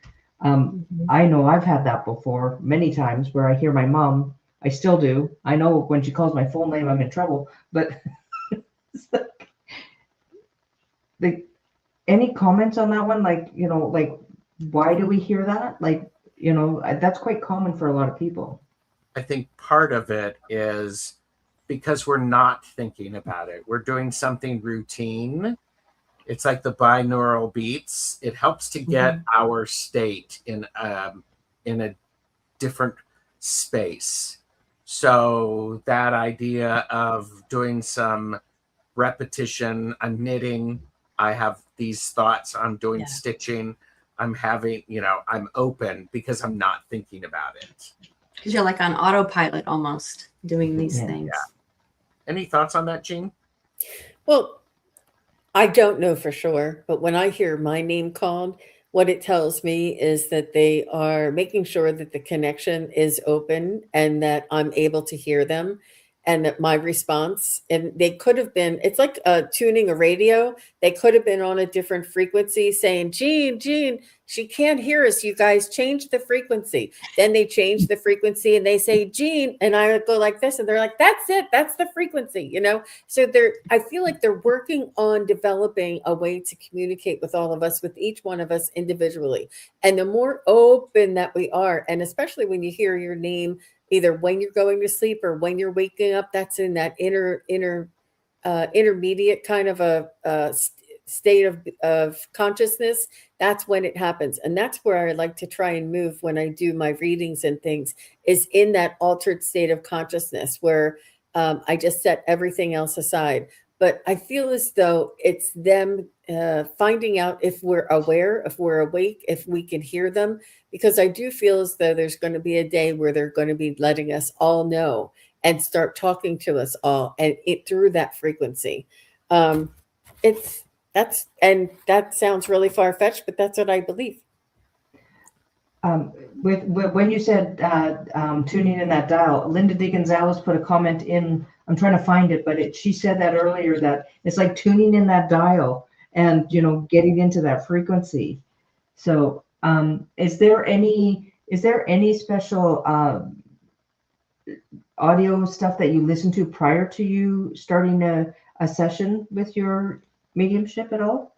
I know I've had that before many times where I hear my mom. I still do. I know when she calls my full name, I'm in trouble, but any comments on that one? Like, why do we hear that? Like, that's quite common for a lot of people. I think part of it is because we're not thinking about it. We're doing something routine. It's like the binaural beats. It helps to get our state in a different space. So that idea of doing some repetition, I'm knitting, I have these thoughts, I'm doing stitching, I'm having, I'm open because I'm not thinking about it. Because you're like on autopilot almost doing these things. Yeah. Any thoughts on that, Jean? Well, I don't know for sure, but when I hear my name called, what it tells me is that they are making sure that the connection is open and that I'm able to hear them, and that my response, and they could have been, it's like tuning a radio. They could have been on a different frequency saying, Jean, she can't hear us. You guys change the frequency. Then they change the frequency and they say, Jean, and I go like this, and they're like, that's it. That's the frequency, So I feel like they're working on developing a way to communicate with all of us, with each one of us individually. And the more open that we are, and especially when you hear your name, either when you're going to sleep or when you're waking up, that's in that intermediate kind of a state of consciousness. That's when it happens. And that's where I like to try and move when I do my readings and things, is in that altered state of consciousness where I just set everything else aside. But I feel as though it's them finding out if we're aware, if we're awake, if we can hear them, because I do feel as though there's going to be a day where they're going to be letting us all know and start talking to us all, and it through that frequency. That sounds really far-fetched, but that's what I believe. When you said tuning in that dial, Linda D. Gonzalez put a comment in. I'm trying to find it, but she said that earlier, that it's like tuning in that dial and getting into that frequency. So is there any special audio stuff that you listen to prior to you starting a session with your mediumship at all?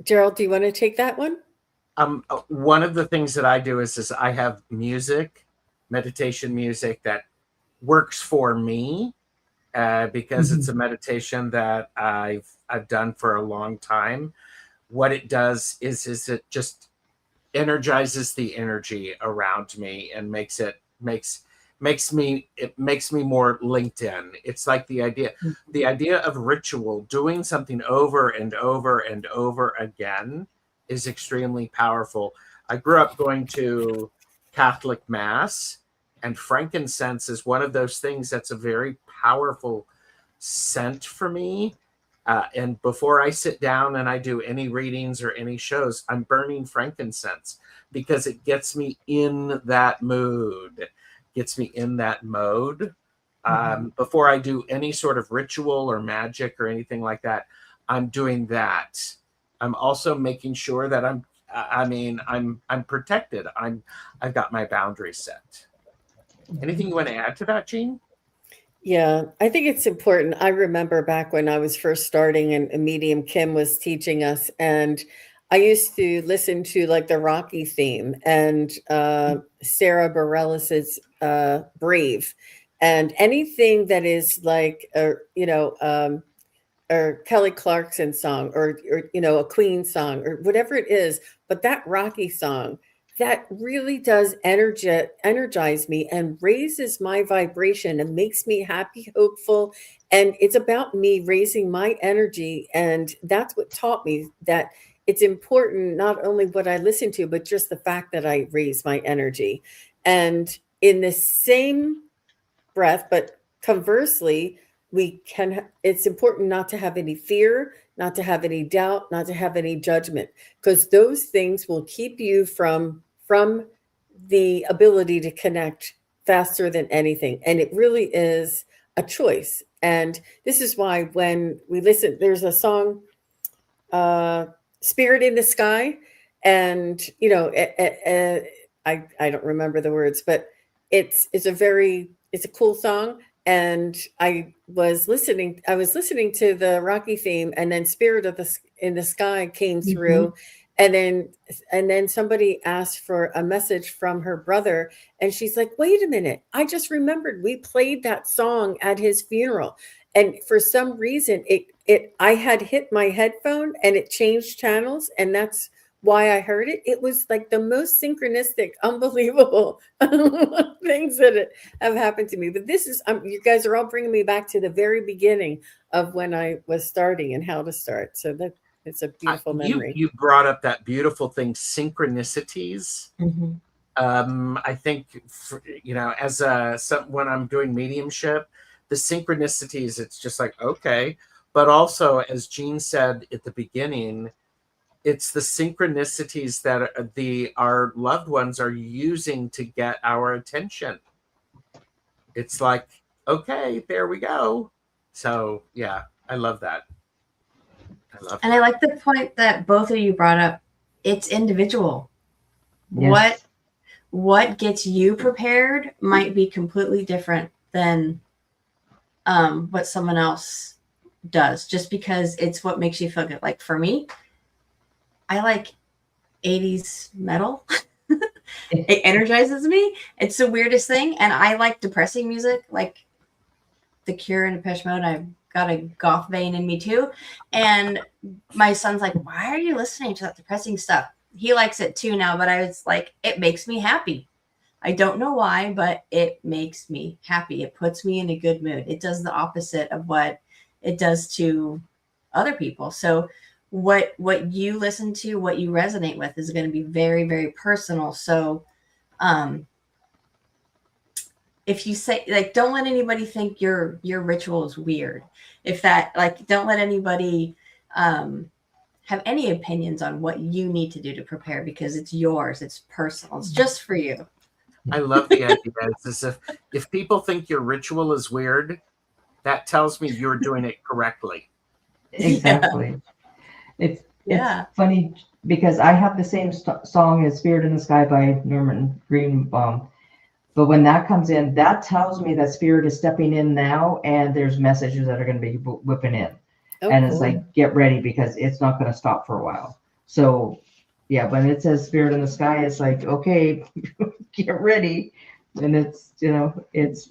Gerald, do you want to take that one? One of the things that I do is I have meditation music that works for me because it's a meditation that I've done for a long time. What it does is it just energizes the energy around me and makes me more linked in. It's like the idea of ritual, doing something over and over and over again is extremely powerful. I grew up going to Catholic Mass, And frankincense is one of those things that's a very powerful scent for me. And before I sit down and I do any readings or any shows, I'm burning frankincense because it gets me in that mood, gets me in that mode. Before I do any sort of ritual or magic or anything like that, I'm doing that. I'm also making sure that I'm protected. I've got my boundaries set. Anything you want to add to that, Jean? Yeah, I think it's important. I remember back when I was first starting and Medium Kim was teaching us, and I used to listen to like the Rocky theme and Sara Bareilles' Brave, and anything that is like, or Kelly Clarkson song or a Queen song or whatever it is, but that Rocky song, that really does energize me and raises my vibration and makes me happy, hopeful. And it's about me raising my energy. And that's what taught me that it's important, not only what I listen to, but just the fact that I raise my energy. And in the same breath, but conversely, it's important not to have any fear, not to have any doubt, not to have any judgment, because those things will keep you from the ability to connect faster than anything. And it really is a choice. And this is why when we listen, there's a song, Spirit in the Sky. And, I don't remember the words, but it's a cool song. And I was listening to the Rocky theme, and then Spirit in the Sky came through. And then somebody asked for a message from her brother, and she's like, wait a minute, I just remembered we played that song at his funeral. And for some reason I had hit my headphone and it changed channels, and that's why I heard it. It was like the most synchronistic, unbelievable things that have happened to me. But this is, you guys are all bringing me back to the very beginning of when I was starting and how to start. So that it's a beautiful memory. You brought up that beautiful thing, synchronicities. I think, when I'm doing mediumship, the synchronicities, it's just like, okay. But also, as Jean said at the beginning, it's the synchronicities that our loved ones are using to get our attention. It's like, okay, there we go. So yeah, I love that. I like the point that both of you brought up. It's individual. Yes. What gets you prepared might be completely different than what someone else does, just because it's what makes you feel good. Like for me, I like 80s metal. It energizes me. It's the weirdest thing. And I like depressing music, like The Cure and Depeche Mode. I've got a goth vein in me too. And my son's like, why are you listening to that depressing stuff? He likes it too now, but I was like, it makes me happy. I don't know why, but it makes me happy. It puts me in a good mood. It does the opposite of what it does to other people. So what you listen to, what you resonate with is going to be very, very personal. So if you say, like, don't let anybody think your ritual is weird. If that, like, don't let anybody have any opinions on what you need to do to prepare, because it's yours. It's personal. It's just for you. I love the idea. It's as if people think your ritual is weird, that tells me you're doing it correctly. Exactly. Yeah. It's funny because I have the same song as Spirit in the Sky by Norman Greenbaum. But when that comes in, that tells me that Spirit is stepping in now, and there's messages that are going to be whipping in. Oh, and it's like, get ready, because it's not going to stop for a while. So, yeah, when it says Spirit in the Sky, it's like, okay, get ready. And it's, it's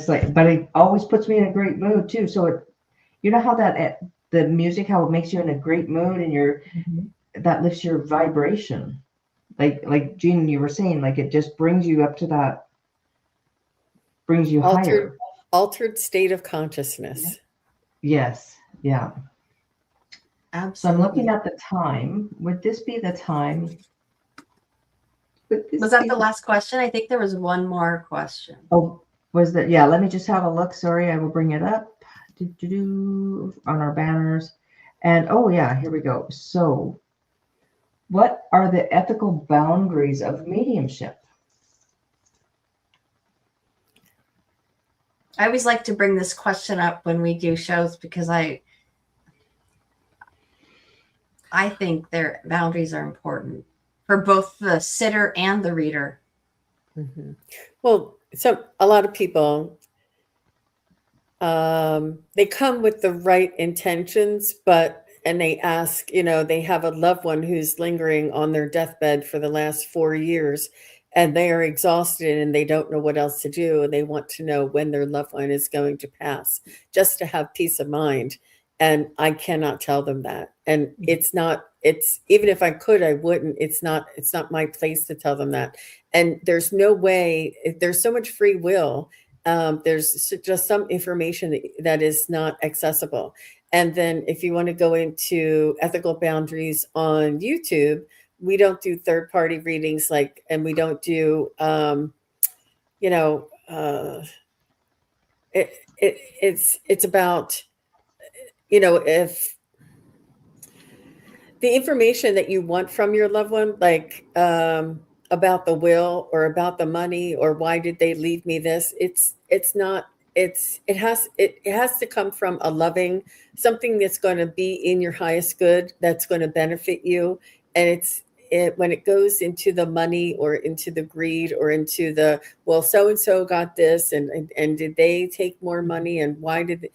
like, but it always puts me in a great mood too. So how that, the music, how it makes you in a great mood, and that lifts your vibration. Like Jean, you were saying, like it just brings you up to that, brings you higher. Altered state of consciousness. Yes. Yeah. Absolutely. So I'm looking at the time. Would this be the time? Was that the last question? I think there was one more question. Oh, was that? Yeah, let me just have a look. Sorry, I will bring it up on our banners. And oh yeah, here we go. So what are the ethical boundaries of mediumship? I always like to bring this question up when we do shows because I think their boundaries are important for both the sitter and the reader. Mm-hmm. Well, so a lot of people, they come with the right intentions, and they ask, they have a loved one who's lingering on their deathbed for the last 4 years, and they are exhausted and they don't know what else to do. And they want to know when their loved one is going to pass, just to have peace of mind. And I cannot tell them that. And even if I could, I wouldn't. It's not my place to tell them that. And there's no way, there's so much free will. There's just some information that is not accessible. And then if you want to go into ethical boundaries on YouTube, we don't do third-party readings, and we don't do, it's about, if the information that you want from your loved one, about the will or about the money or why did they leave me this, it has to come from a loving, something that's going to be in your highest good, that's going to benefit you. And when it goes into the money or into the greed or into the, well, so and so got this and did they take more money and why did they,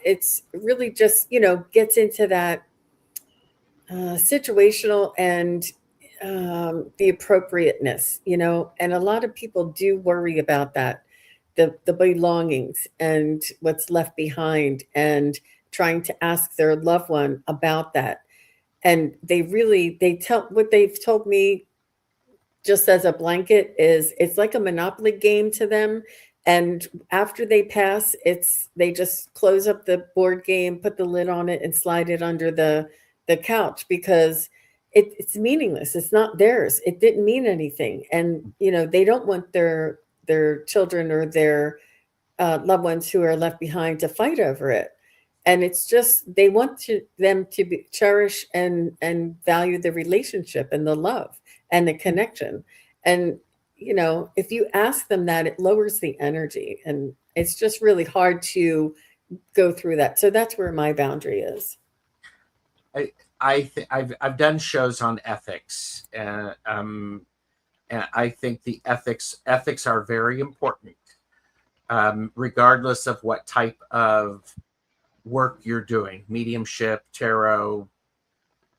it's really just gets into that situational and the appropriateness, and a lot of people do worry about that, the belongings and what's left behind, and trying to ask their loved one about that. And they tell what they've told me, just as a blanket, is it's like a Monopoly game to them. And after they pass, they just close up the board game, put the lid on it, and slide it under the couch, because it's meaningless. It's not theirs. It didn't mean anything. And they don't want their children or their loved ones who are left behind to fight over it. And it's just, they want them to cherish and value the relationship and the love and the connection. And, if you ask them that, it lowers the energy, and it's just really hard to go through that. So that's where my boundary is. I've done shows on ethics, and I think the ethics are very important, regardless of what type of work you're doing, mediumship, tarot.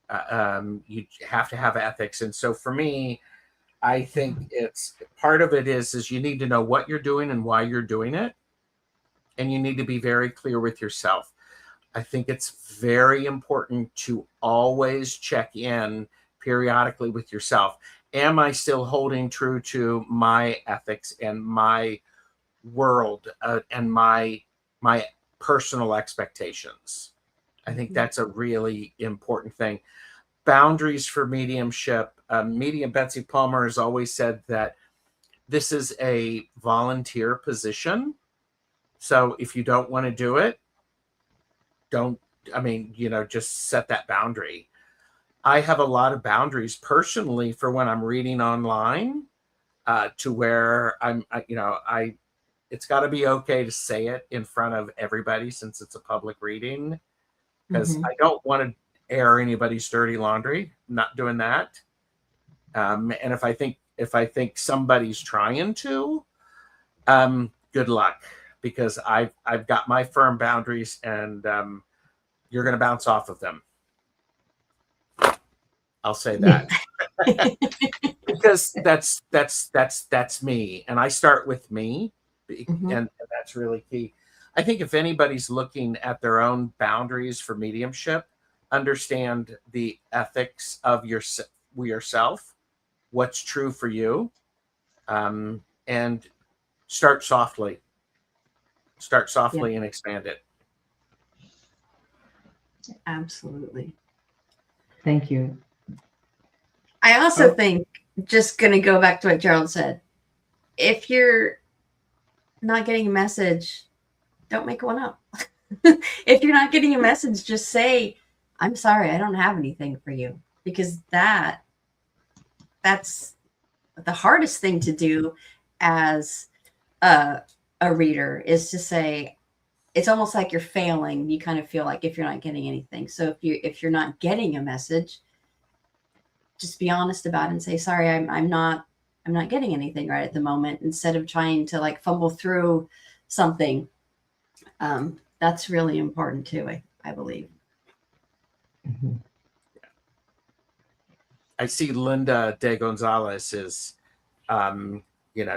You have to have ethics, and so for me, I think it's part of it is you need to know what you're doing and why you're doing it, and you need to be very clear with yourself. I think it's very important to always check in periodically with yourself. Am I still holding true to my ethics and my world and my personal expectations? I think that's a really important thing. Boundaries for mediumship. Medium Betsy Palmer has always said that this is a volunteer position. So if you don't want to do it, just set that boundary. I have a lot of boundaries personally for when I'm reading online, to where it's got to be okay to say it in front of everybody, since it's a public reading, because I don't want to air anybody's dirty laundry. I'm not doing that. And if I think somebody's trying to, good luck, because I've got my firm boundaries, and you're going to bounce off of them. I'll say that. Because that's me, and I start with me, and that's really key. I think if anybody's looking at their own boundaries for mediumship, understand the ethics of yourself, what's true for you, and start softly and expand it. Absolutely. Thank you. I also think just going to go back to what Gerald said. If you're not getting a message, don't make one up. If you're not getting a message, just say, I'm sorry, I don't have anything for you. Because that's the hardest thing to do as a reader, is to say, it's almost like you're failing. You kind of feel like if you're not getting anything. So if you're not getting a message, just be honest about it and say, sorry, I'm not getting anything right at the moment, instead of trying to like fumble through something. That's really important too, I believe. Mhm. I see Linda de Gonzalez is,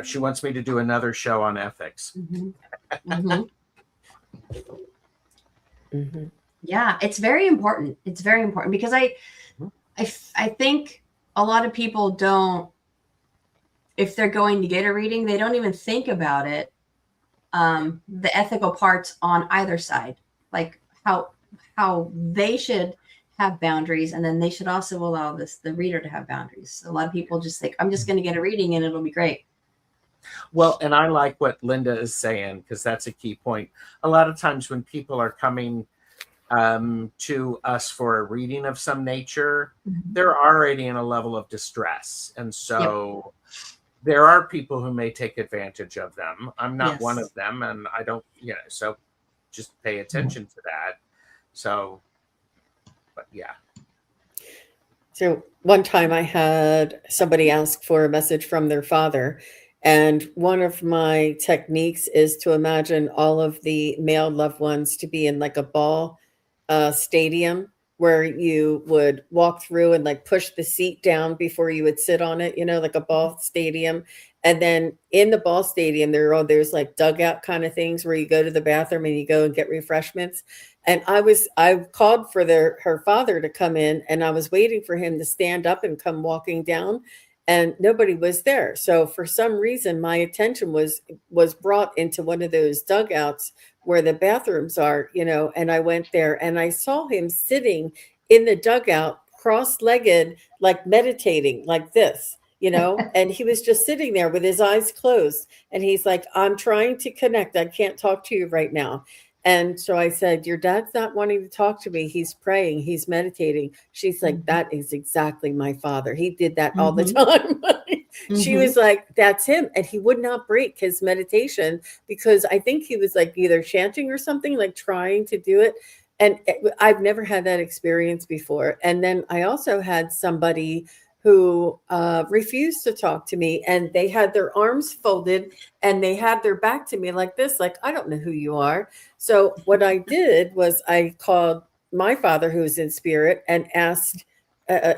she wants me to do another show on ethics. Mm-hmm. Mm-hmm. Mm-hmm. Yeah, it's very important. It's very important because I think a lot of people don't, if they're going to get a reading, they don't even think about it. The ethical parts on either side, like how they should have boundaries, and then they should also allow the reader to have boundaries. A lot of people just think, I'm just going to get a reading and it'll be great. Well, and I like what Linda is saying, because that's a key point. A lot of times when people are coming to us for a reading of some nature, they're already in a level of distress. And so there are people who may take advantage of them. I'm not one of them, and I don't, so just pay attention to that. So, but yeah. So one time I had somebody ask for a message from their father. And one of my techniques is to imagine all of the male loved ones to be in like a ball stadium, where you would walk through and like push the seat down before you would sit on it, like a ball stadium. And then in the ball stadium, there's like dugout kind of things where you go to the bathroom and you go and get refreshments. And I called for her father to come in, and I was waiting for him to stand up and come walking down, and nobody was there. So for some reason, my attention was brought into one of those dugouts where the bathrooms are, and I went there and I saw him sitting in the dugout, cross-legged, like meditating like this, and he was just sitting there with his eyes closed. And he's like, I'm trying to connect. I can't talk to you right now. And so I said, your dad's not wanting to talk to me. He's praying. He's meditating. She's like, that is exactly my father. He did that all the time. She was like, that's him. And he would not break his meditation, because I think he was like either chanting or something, like trying to do it. And I've never had that experience before. And then I also had somebody who refused to talk to me, and they had their arms folded and they had their back to me like this, like, I don't know who you are. So what I did was I called my father, who was in spirit, and asked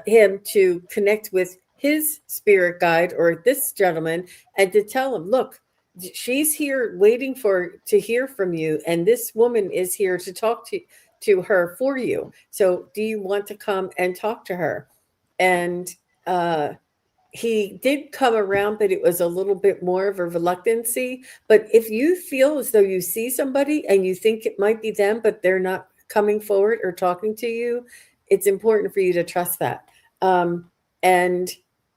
him to connect with his spirit guide, or this gentleman, and to tell him, look, she's here waiting to hear from you, and this woman is here to talk to her for you. So do you want to come and talk to her? And he did come around, but it was a little bit more of a reluctancy. But if you feel as though you see somebody and you think it might be them, but they're not coming forward or talking to you, it's important for you to trust that. And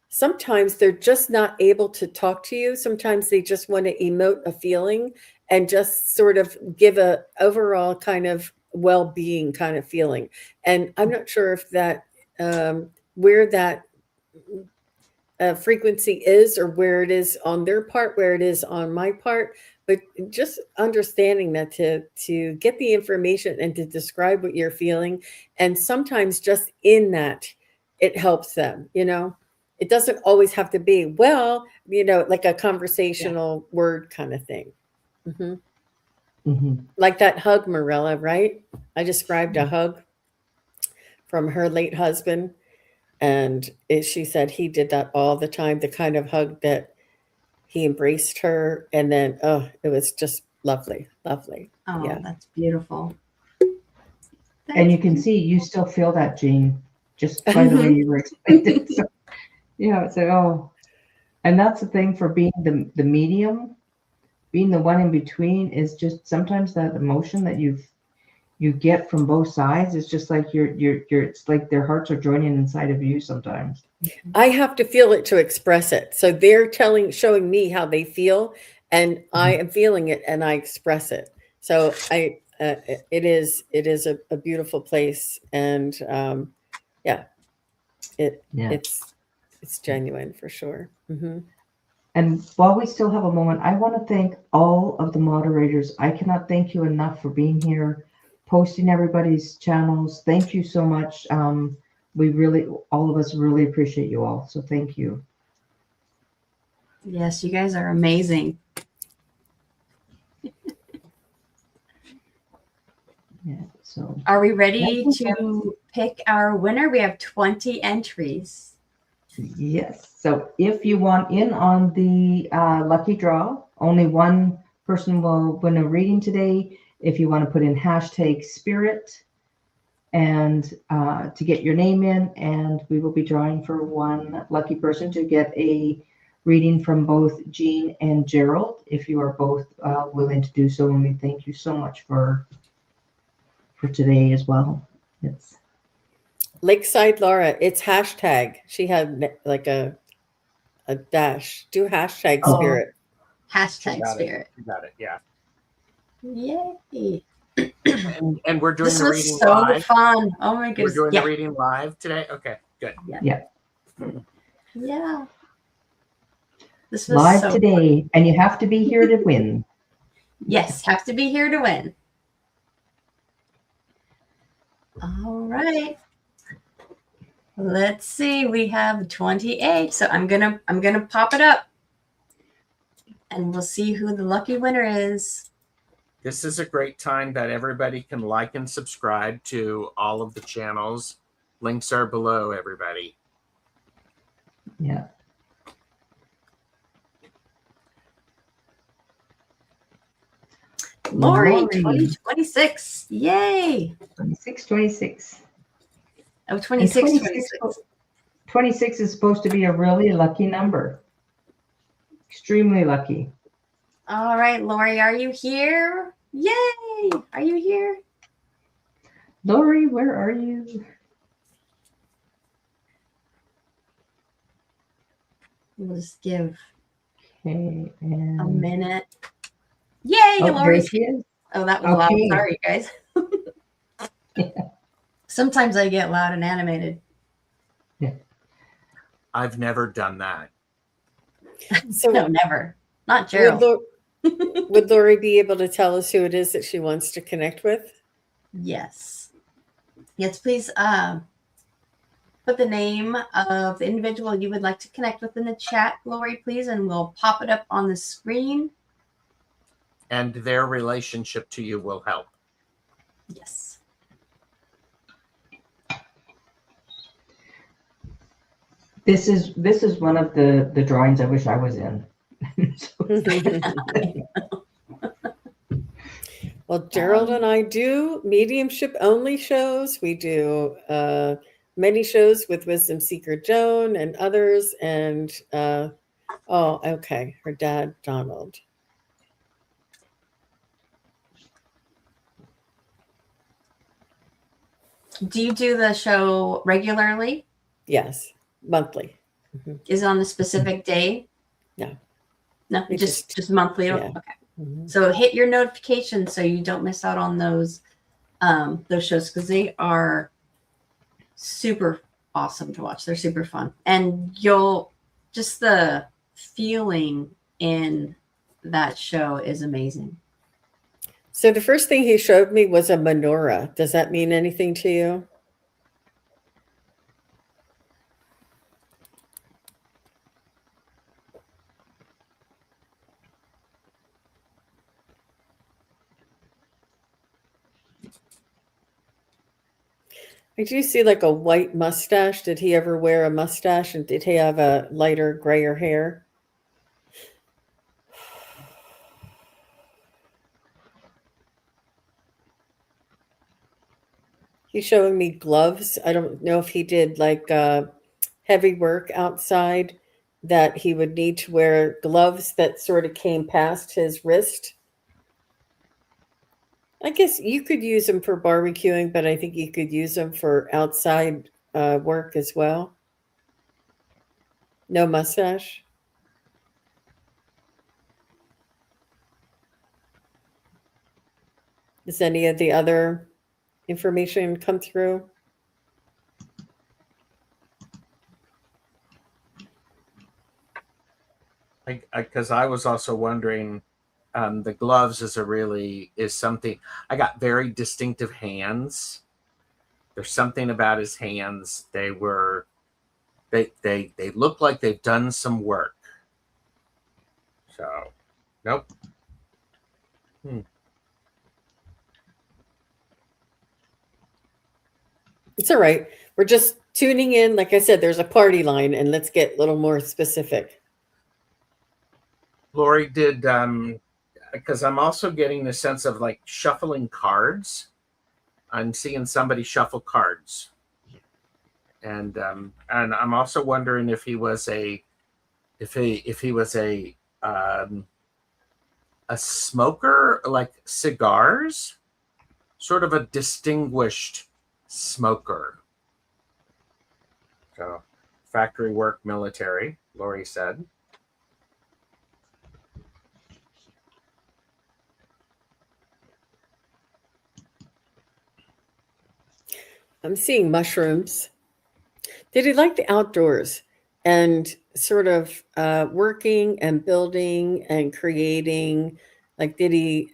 sometimes they're just not able to talk to you. Sometimes they just want to emote a feeling and just sort of give a overall kind of well-being kind of feeling. And I'm not sure if that where that frequency is, or where it is on their part, where it is on my part, but just understanding that to get the information and to describe what you're feeling. And sometimes just in that, it helps them, it doesn't always have to be, like a conversational word kind of thing. Like that hug, Marilla, right? I described a hug from her late husband. And she said he did that all the time, the kind of hug that he embraced her. And then, it was just lovely, lovely. Oh, yeah. That's beautiful. And you can see you still feel that, Jean, just by the way you were explaining it. So, it's like, and that's the thing for being the medium, being the one in between, is just sometimes that emotion that you get from both sides. It's just like it's like their hearts are joining inside of you sometimes. I have to feel it to express it. So they're showing me how they feel, and I am feeling it, and I express it. So it is a beautiful place, and it's genuine for sure. Mm-hmm. And while we still have a moment, I want to thank all of the moderators. I cannot thank you enough for being here, posting everybody's channels. Thank you so much. We really, all of us really appreciate you all. So thank you. Yes, you guys are amazing. Yeah. So are we ready to pick our winner? We have 20 entries. Yes. So if you want in on the lucky draw, only one person will win a reading today. If you want to put in hashtag spirit and to get your name in, and we will be drawing for one lucky person to get a reading from both Jean and Gerald, if you are both willing to do so. And we thank you so much for today as well. It's Lakeside Laura, it's hashtag. She had like a dash. Do hashtag spirit. Hashtag spirit. You got it. Yeah. Yay. And we're doing the reading so live. Fun. Oh my goodness. We're doing the reading live today. Okay, good. Yeah. This was live so today, fun. And you have to be here to win. Yes, have to be here to win. All right. Let's see. We have 28. So I'm gonna pop it up, and we'll see who the lucky winner is. This is a great time that everybody can like and subscribe to all of the channels. Links are below, everybody. Yeah. Lori, 2026. Yay. 26. Oh, 26. 26 is supposed to be a really lucky number. Extremely lucky. All right, Lori, are you here? Yay! Are you here? Lori, where are you? We'll just give a minute. Yay, Lori's here. Oh, that was loud. Sorry, guys. Sometimes I get loud and animated. Yeah. I've never done that. So no, never. Not Gerald. Would Lori be able to tell us who it is that she wants to connect with? Yes. Yes, please put the name of the individual you would like to connect with in the chat, Lori, please, and we'll pop it up on the screen. And their relationship to you will help. Yes. This is one of the drawings I wish I was in. Well, Gerald and I do mediumship only shows. We do many shows with Wisdom Seeker Joan and others. And okay, her dad, Donald. Do you do the show regularly? Yes, monthly. Mm-hmm. Is it on a specific day? No. No, just monthly. Yeah. Okay. Mm-hmm. So hit your notifications so you don't miss out on those shows, because they are super awesome to watch. They're super fun. And just the feeling in that show is amazing. So the first thing he showed me was a menorah. Does that mean anything to you? I do see like a white mustache. Did he ever wear a mustache? And did he have a lighter, grayer hair? He's showing me gloves. I don't know if he did like heavy work outside that he would need to wear gloves that sort of came past his wrist. I guess you could use them for barbecuing, but I think you could use them for outside work as well. No mustache. Does any of the other information come through? Because I was also wondering, the gloves is something. I got very distinctive hands. There's something about his hands. They look like they've done some work. So, nope. It's all right. We're just tuning in. Like I said, there's a party line, and let's get a little more specific. Lori, did because I'm also getting the sense of like shuffling cards. I'm seeing somebody shuffle cards, and I'm also wondering if he was a smoker, like cigars, sort of a distinguished smoker. So, factory work, military, Lori said. I'm seeing mushrooms. Did he like the outdoors and sort of working and building and creating? Like, did he?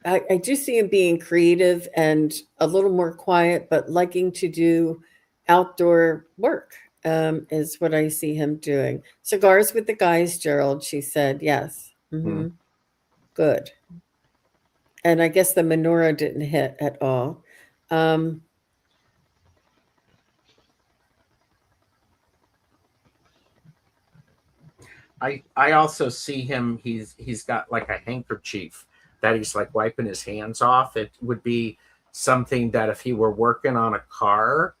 I do see him being creative and a little more quiet, but liking to do outdoor work is what I see him doing. Cigars with the guys, Gerald, she said. Yes. Mm-hmm. Good. And I guess the menorah didn't hit at all. I also see him, he's got like a handkerchief that he's like wiping his hands off. It would be something that if he were working on a car,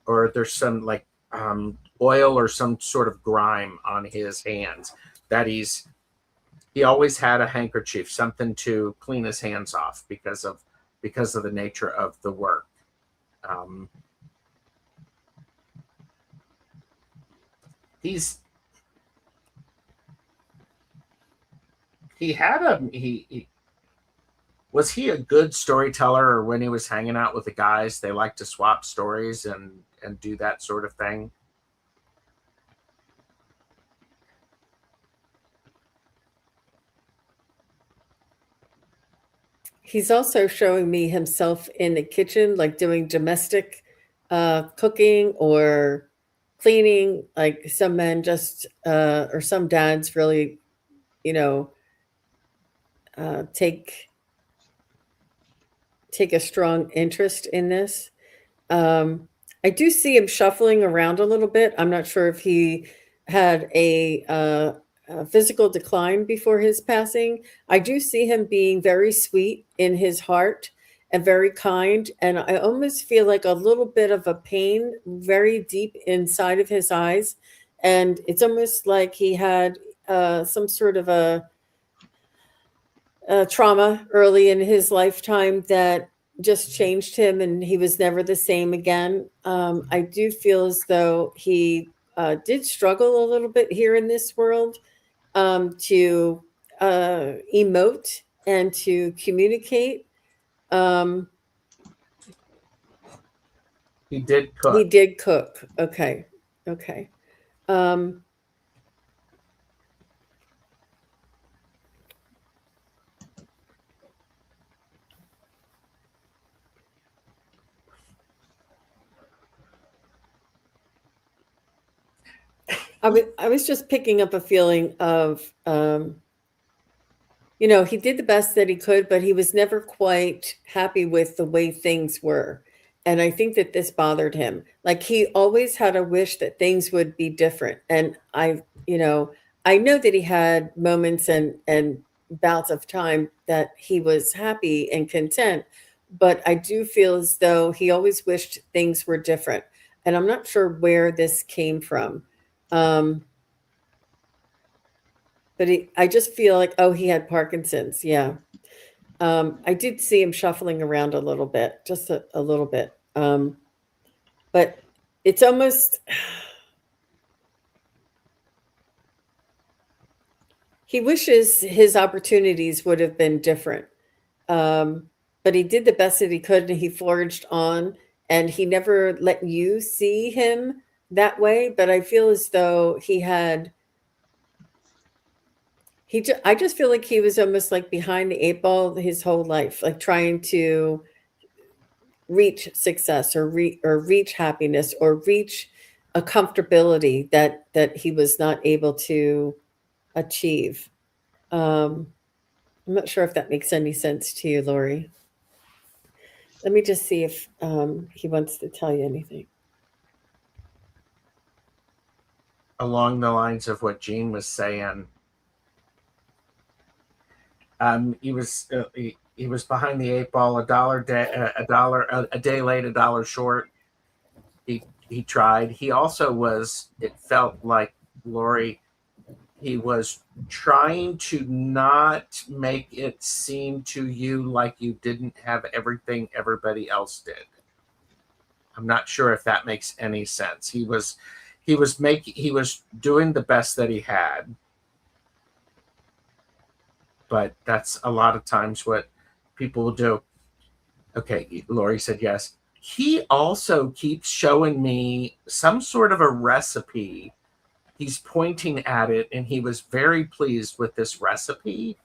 or there's some like oil or some sort of grime on his hands, that he always had a handkerchief, something to clean his hands off because of the nature of the work. Was he a good storyteller, or when he was hanging out with the guys, they like to swap stories and do that sort of thing? He's also showing me himself in the kitchen, like doing domestic cooking or cleaning. Like some men just, or some dads really, take a strong interest in this. I do see him shuffling around a little bit. I'm not sure if he had a physical decline before his passing. I do see him being very sweet in his heart and very kind. And I almost feel like a little bit of a pain very deep inside of his eyes. And it's almost like he had some sort of a trauma early in his lifetime that just changed him, and he was never the same again. I do feel as though he did struggle a little bit here in this world to emote and to communicate. He did cook. He did cook. Okay. I was just picking up a feeling of, he did the best that he could, but he was never quite happy with the way things were. And I think that this bothered him. Like he always had a wish that things would be different. And I know that he had moments and bouts of time that he was happy and content, but I do feel as though he always wished things were different. And I'm not sure where this came from. But I just feel like, he had Parkinson's. Yeah. I did see him shuffling around a little bit, just a little bit. But it's almost, he wishes his opportunities would have been different. But he did the best that he could, and he forged on, and he never let you see him that way. But I feel as though I just feel like he was almost like behind the eight ball his whole life, like trying to reach success or reach happiness or reach a comfortability that he was not able to achieve. I'm not sure if that makes any sense to you, Lori. Let me just see if he wants to tell you anything. Along the lines of what Jean was saying, he was behind the eight ball, a day late, a dollar short. He tried. He also was. It felt like, Lori, he was trying to not make it seem to you like you didn't have everything everybody else did. I'm not sure if that makes any sense. He was doing the best that he had. But that's a lot of times what people will do. Okay, Lori said yes. He also keeps showing me some sort of a recipe. He's pointing at it, and he was very pleased with this recipe.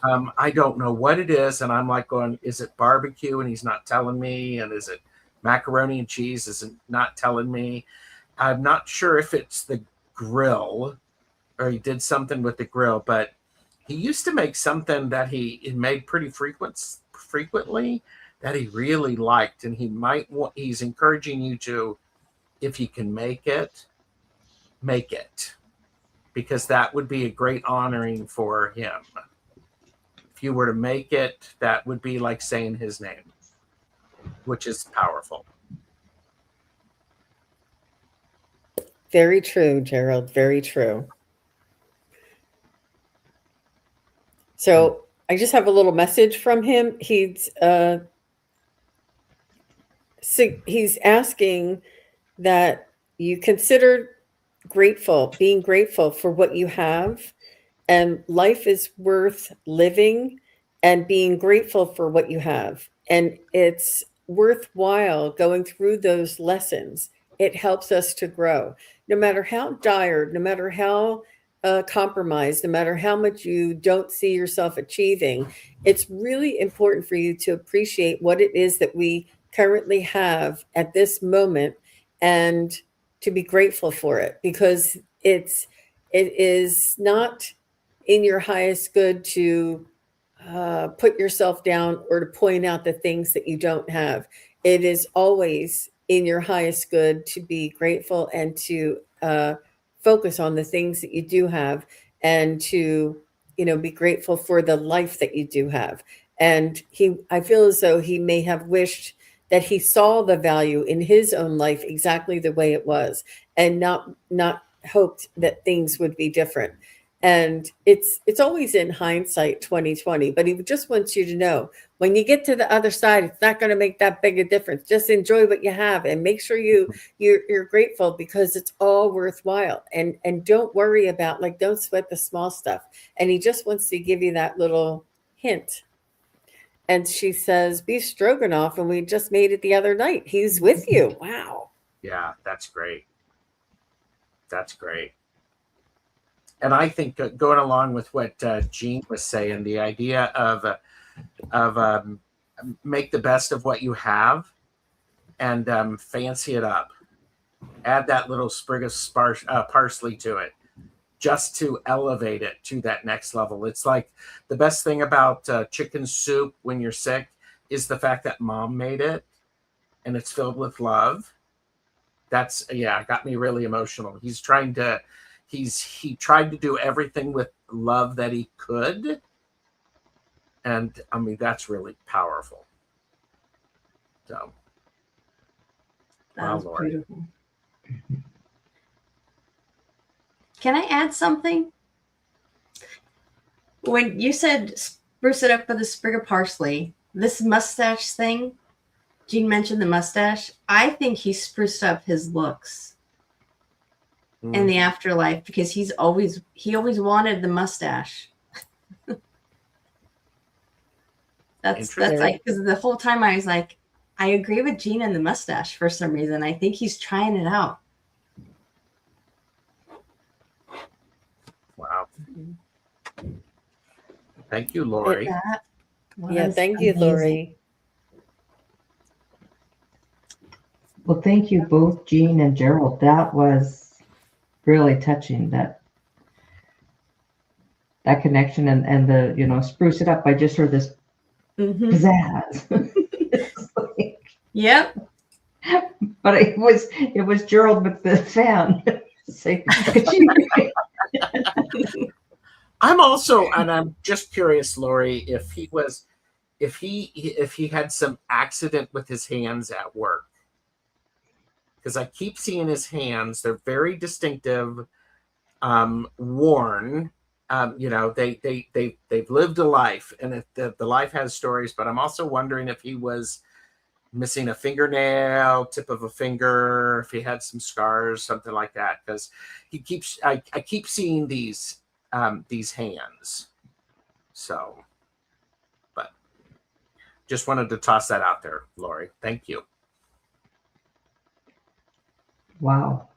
I don't know what it is, and I'm like going, is it barbecue? And he's not telling me. And is it macaroni and cheese? Is it not telling me? I'm not sure if it's the grill or he did something with the grill, but he used to make something that he made pretty frequently that he really liked, and he's encouraging you to, if you can make it, because that would be a great honoring for him. If you were to make it, that would be like saying his name, which is powerful. Very true, Gerald. Very true. So I just have a little message from him. He's asking that you consider being grateful for what you have, and life is worth living and being grateful for what you have. And it's worthwhile going through those lessons. It helps us to grow. No matter how dire, no matter how compromised, no matter how much you don't see yourself achieving, it's really important for you to appreciate what it is that we currently have at this moment and to be grateful for it, because it is not in your highest good to put yourself down or to point out the things that you don't have. It is always in your highest good to be grateful and to focus on the things that you do have, and to, be grateful for the life that you do have. And I feel as though he may have wished that he saw the value in his own life exactly the way it was, and not hoped that things would be different. And it's always in hindsight 2020, but he just wants you to know, when you get to the other side, it's not going to make that big a difference. Just enjoy what you have and make sure you're grateful, because it's all worthwhile. And don't worry about, don't sweat the small stuff. And he just wants to give you that little hint. And she says, beef stroganoff, and we just made it the other night. He's with you. Wow. Yeah, that's great. That's great. And I think going along with what Jean was saying, the idea of make the best of what you have and fancy it up. Add that little sprig of parsley to it, just to elevate it to that next level. It's like the best thing about chicken soup when you're sick is the fact that mom made it and it's filled with love. It got me really emotional. He tried to do everything with love that he could. And I mean, that's really powerful. So, that's beautiful. Can I add something? When you said spruce it up with a sprig of parsley. This mustache thing, Jean mentioned the mustache. I think he spruced up his looks in the afterlife because he always wanted the mustache. that's like, because the whole time I was like, I agree with Jean and the mustache for some reason. I think he's trying it out. Wow. Thank you, Lori. Yeah, thank you, Lori. Well, thank you both, Jean and Gerald. That was really touching, that connection and the, you know, spruce it up. I just heard this pizzazz. Like, yep. But it was Gerald with the fan. I'm also, and I'm just curious, Lori, if he had some accident with his hands at work. Because I keep seeing his hands. They're very distinctive, worn. You know, they've lived a life, and the life has stories. But I'm also wondering if he was missing a fingernail, tip of a finger, if he had some scars, something like that. Because I keep seeing these hands. So, but just wanted to toss that out there, Lori. Thank you. Wow.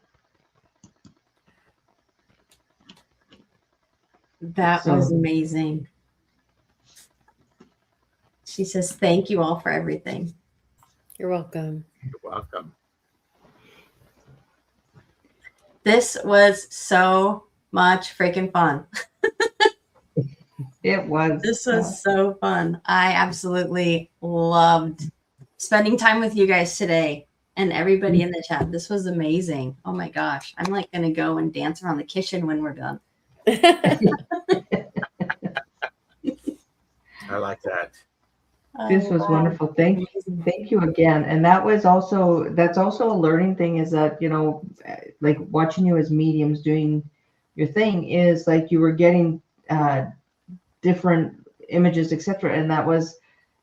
That was amazing. She says, thank you all for everything. You're welcome. You're welcome. This was so much freaking fun. It was. This was so fun. I absolutely loved spending time with you guys today and everybody in the chat. This was amazing. Oh my gosh. I'm like going to go and dance around the kitchen when we're done. I like that. This was wonderful. Thank you again. And that's also a learning thing, is that, you know, like watching you as mediums doing your thing is like you were getting different images, etc. And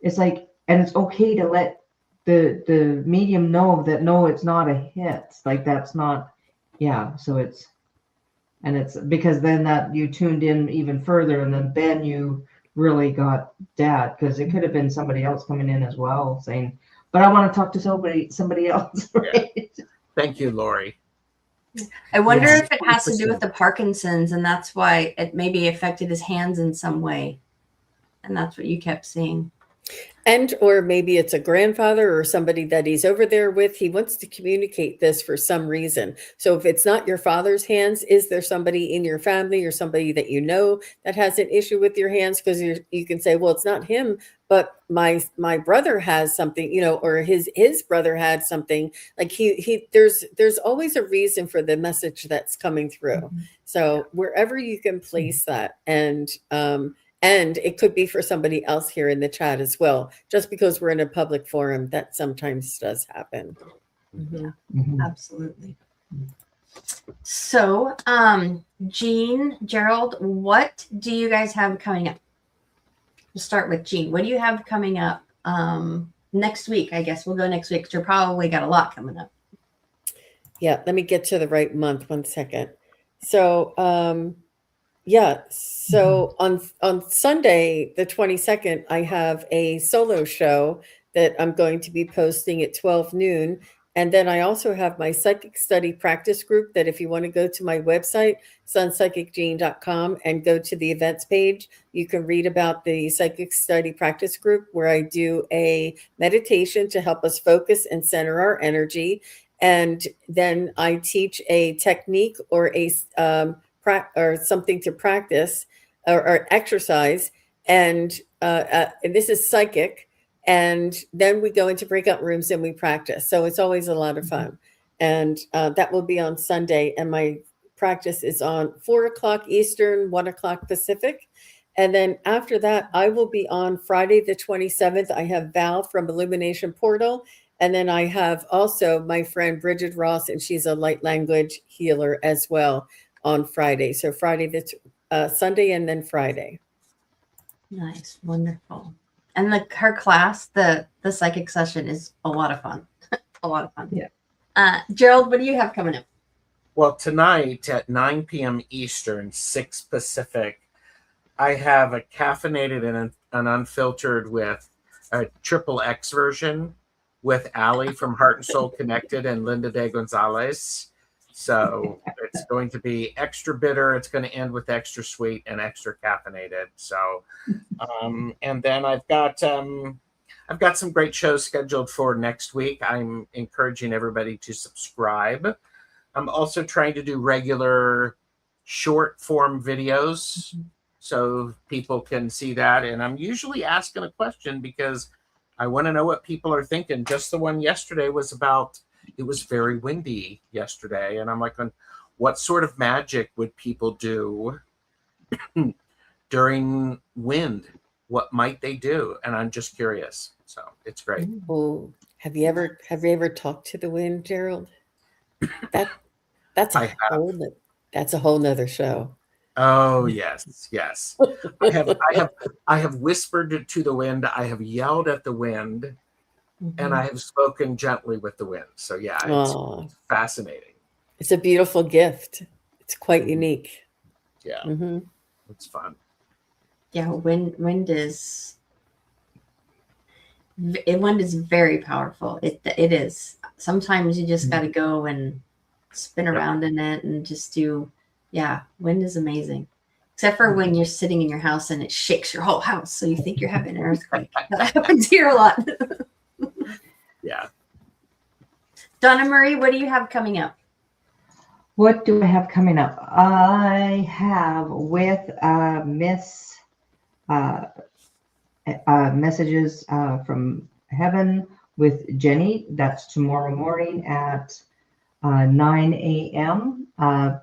it's like, and it's okay to let the medium know that, no, it's not a hit. Like, that's not, yeah. So it's because then that you tuned in even further, and then you really got Dad, because it could have been somebody else coming in as well saying, but I want to talk to somebody else. Right? Yeah. Thank you, Lori. I wonder if it has to do with the Parkinson's, and that's why it maybe affected his hands in some way. And that's what you kept seeing. And, or maybe it's a grandfather or somebody that he's over there with. He wants to communicate this for some reason. So if it's not your father's hands, is there somebody in your family or somebody that you know that has an issue with your hands? Because you can say, well, it's not him, but my brother has something, you know, or his brother had something. Like there's always a reason for the message that's coming through. Mm-hmm. So wherever you can place that, and it could be for somebody else here in the chat as well. Just because we're in a public forum, that sometimes does happen. Mm-hmm. Mm-hmm. Absolutely. So, Jean, Gerald, what do you guys have coming up? We'll start with Jean. What do you have coming up next week? I guess we'll go next week, because you're probably got a lot coming up. Yeah, let me get to the right month. 1 second. So, yeah. So on Sunday, the 22nd, I have a solo show that I'm going to be posting at 12 noon. And then I also have my psychic study practice group that if you want to go to my website, SunPsychicJean.com, and go to the events page, you can read about the psychic study practice group, where I do a meditation to help us focus and center our energy. And then I teach a technique or or something to practice or exercise. And this is psychic. And then we go into breakout rooms and we practice. So it's always a lot of fun. And that will be on Sunday. And my practice is on 4 o'clock Eastern, 1 o'clock Pacific. And then after that, I will be on Friday, the 27th. I have Val from Illumination Portal. And then I have also my friend Bridget Ross, and she's a light language healer as well, on Friday. So Friday, Sunday, and then Friday. Nice, wonderful. And her class, the psychic session is a lot of fun. A lot of fun. Yeah. Gerald, what do you have coming up? Well, tonight at 9 p.m. Eastern, 6 Pacific, I have a caffeinated and an unfiltered with a triple X version with Ali from Heart and Soul Connected and Linda de Gonzalez. So it's going to be extra bitter. It's going to end with extra sweet and extra caffeinated. So, and then I've got some great shows scheduled for next week. I'm encouraging everybody to subscribe. I'm also trying to do regular short form videos so people can see that. And I'm usually asking a question because I want to know what people are thinking. Just the one yesterday was about, it was very windy yesterday. And I'm like, what sort of magic would people do during wind? What might they do? And I'm just curious. So it's great. Oh, have you ever talked to the wind, Gerald? That's a whole nother show. Oh yes. I have whispered to the wind. I have yelled at the wind, and I have spoken gently with the wind. So yeah, it's fascinating. It's a beautiful gift. It's quite unique. Yeah, it's fun. Yeah, wind is very powerful. It is. Sometimes you just got to go and spin around in it and just do. Yeah, wind is amazing. Except for when you're sitting in your house and it shakes your whole house, so you think you're having an earthquake. That happens here a lot. Yeah. Donna Marie, what do you have coming up? What do I have coming up? I have with messages from heaven with Jenny. That's tomorrow morning at 9 a.m.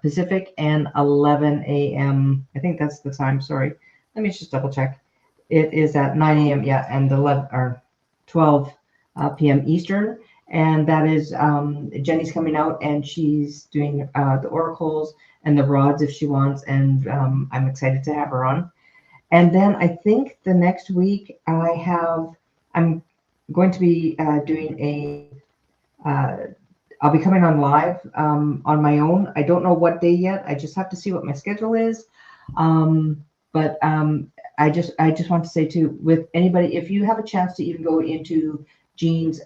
Pacific and 11 a.m. I think that's the time. Sorry. Let me just double check. It is at 9 a.m. Yeah, and 11 or 12 p.m. Eastern. And that is Jenny's coming out and she's doing the oracles and the rods if she wants. And I'm excited to have her on. And then I think the next week I'm going to be doing I'll be coming on live on my own. I don't know what day yet. I just have to see what my schedule is. But I just want to say too, with anybody, if you have a chance to even go into Jean's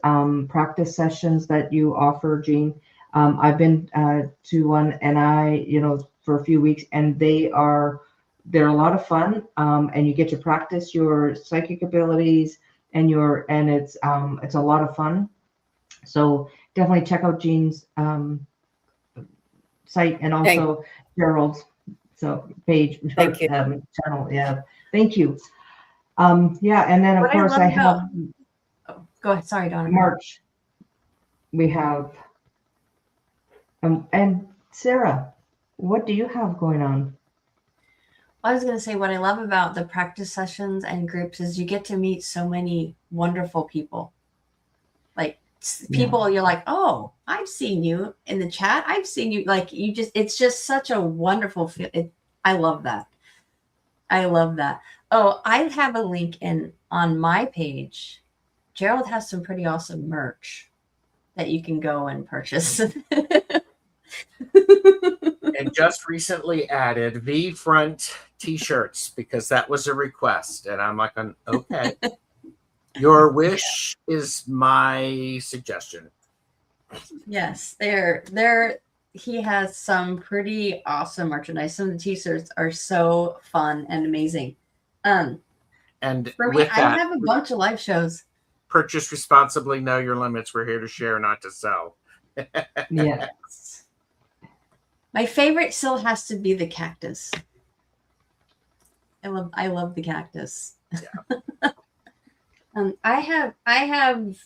practice sessions that you offer, Jean, I've been to one and for a few weeks, and they're a lot of fun, and you get to practice your psychic abilities and it's a lot of fun. So definitely check out Jean's site and also Gerald's page. Thank you. Channel. Yeah, thank you. And then of course I have. Go ahead. Sorry, Donna. March. We have. And Sara, what do you have going on? I was going to say what I love about the practice sessions and groups is you get to meet so many wonderful people. Like people you're like, oh, I've seen you in the chat. I've seen you. Like it's just such a wonderful feel. I love that. I love that. Oh, I have a link on my page. Gerald has some pretty awesome merch that you can go and purchase. And just recently added V-front t-shirts because that was a request. And I'm like, okay. Your wish is my suggestion. Yes, he has some pretty awesome merchandise. Some of the t-shirts are so fun and amazing. And for me, I have a bunch of live shows. Purchase responsibly, know your limits. We're here to share, not to sell. Yes. My favorite still has to be the cactus. I love the cactus. Yeah. I have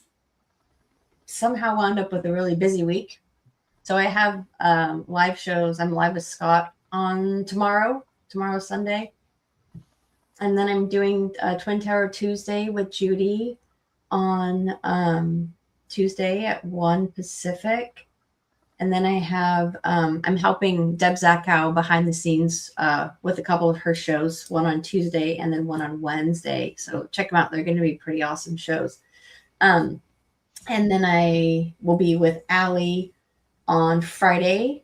somehow wound up with a really busy week. So I have live shows. I'm live with Scott on tomorrow Sunday. And then I'm doing Twin Tower Tuesday with Judy on Tuesday at 1 Pacific. And then I have, I'm helping Deb Zachow behind the scenes with a couple of her shows, one on Tuesday and then one on Wednesday. So check them out. They're going to be pretty awesome shows. And then I will be with Allie on Friday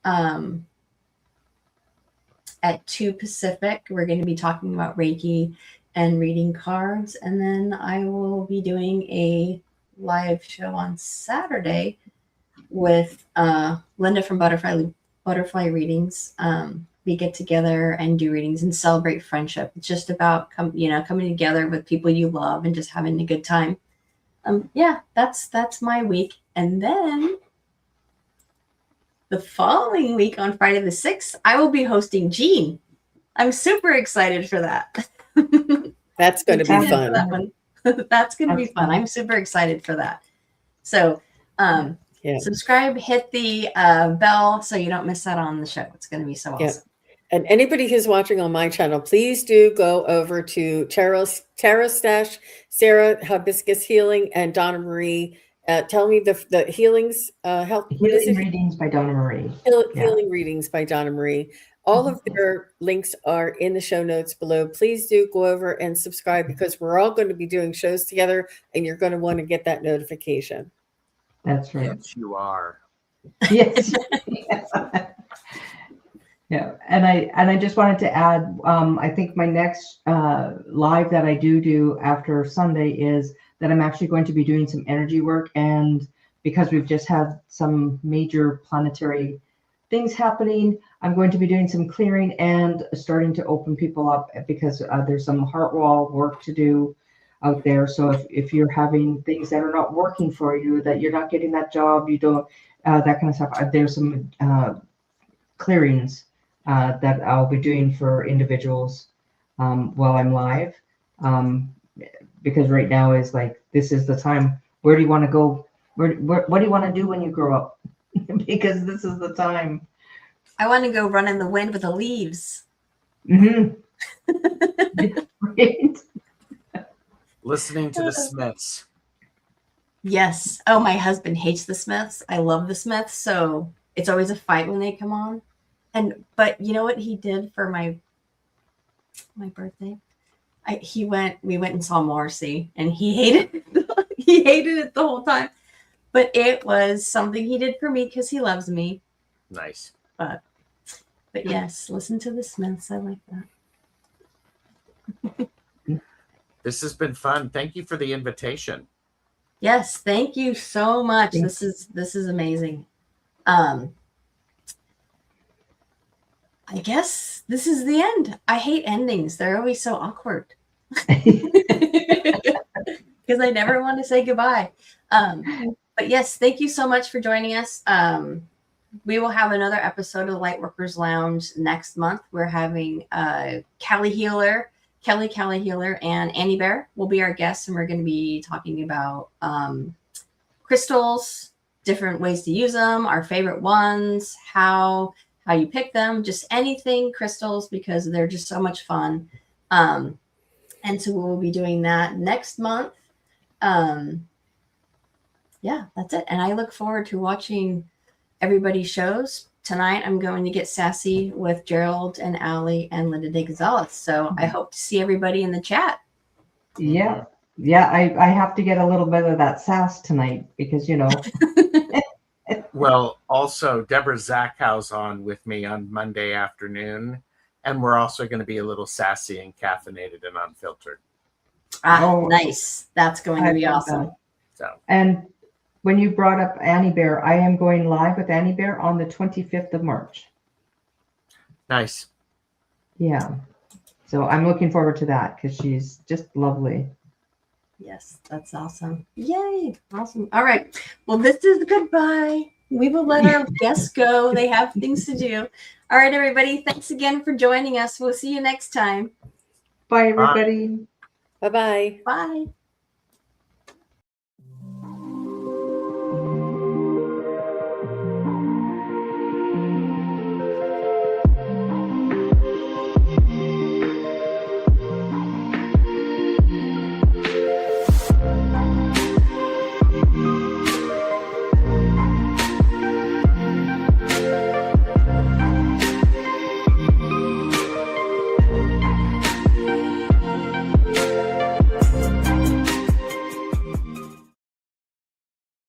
at 2 Pacific. We're going to be talking about Reiki and reading cards. And then I will be doing a live show on Saturday with Linda from Butterfly Readings. We get together and do readings and celebrate friendship. It's just about coming together with people you love and just having a good time. Yeah, that's my week. And then the following week on Friday the 6th, I will be hosting Jean. I'm super excited for that. That's going to be fun. That's going to be fun. I'm super excited for that. So subscribe, hit the bell so you don't miss out on the show. It's going to be so awesome. And anybody who's watching on my channel, please do go over to TarotStache, Sara Hibiscus Healing, and Donna Marie. Tell me the healings, Healing Readings by Donna Marie. Healing Readings by Donna Marie. All of their links are in the show notes below. Please do go over and subscribe because we're all going to be doing shows together and you're going to want to get that notification. That's right. Yes, you are. Yes. Yeah, and I just wanted to add, I think my next live that I do after Sunday is that I'm actually going to be doing some energy work, and because we've just had some major planetary things happening, I'm going to be doing some clearing and starting to open people up because there's some heart wall work to do out there. So if you're having things that are not working for you, that you're not getting that job, you don't, that kind of stuff, there's some clearings that I'll be doing for individuals while I'm live. Because right now is like, this is the time. Where do you want to go? What do you want to do when you grow up? Because this is the time. I want to go run in the wind with the leaves. Mm-hmm. Right. Listening to the Smiths. Yes. Oh, my husband hates the Smiths. I love the Smiths. So it's always a fight when they come on. But you know what he did for my birthday? We went and saw Morrissey, and he hated it the whole time. But it was something he did for me because he loves me. Nice. But yes, listen to the Smiths. I like that. This has been fun. Thank you for the invitation. Yes, thank you so much. This is amazing. I guess this is the end. I hate endings. They're always so awkward. Because I never want to say goodbye. But yes, thank you so much for joining us. We will have another episode of Lightworkers Lounge next month. We're having Kelly Healer, and Annie Bear will be our guests, and we're going to be talking about crystals, different ways to use them, our favorite ones, how you pick them, just anything crystals, because they're just so much fun. And so we'll be doing that next month. Yeah, that's it. And I look forward to watching everybody's shows. Tonight, I'm going to get sassy with Gerald and Allie and Linda de Gonzalez. So I hope to see everybody in the chat. Yeah. Yeah, I have to get a little bit of that sass tonight because, you know. Well, also, Deborah Zachow's on with me on Monday afternoon. And we're also going to be a little sassy and caffeinated and unfiltered. Nice. That's going to be awesome. And when you brought up Annie Bear, I am going live with Annie Bear on the 25th of March. Nice. Yeah. So I'm looking forward to that because she's just lovely. Yes, that's awesome. Yay. Awesome. All right. Well, this is goodbye. We will let our guests go. They have things to do. All right, everybody. Thanks again for joining us. We'll see you next time. Bye, everybody. Bye-bye. Bye.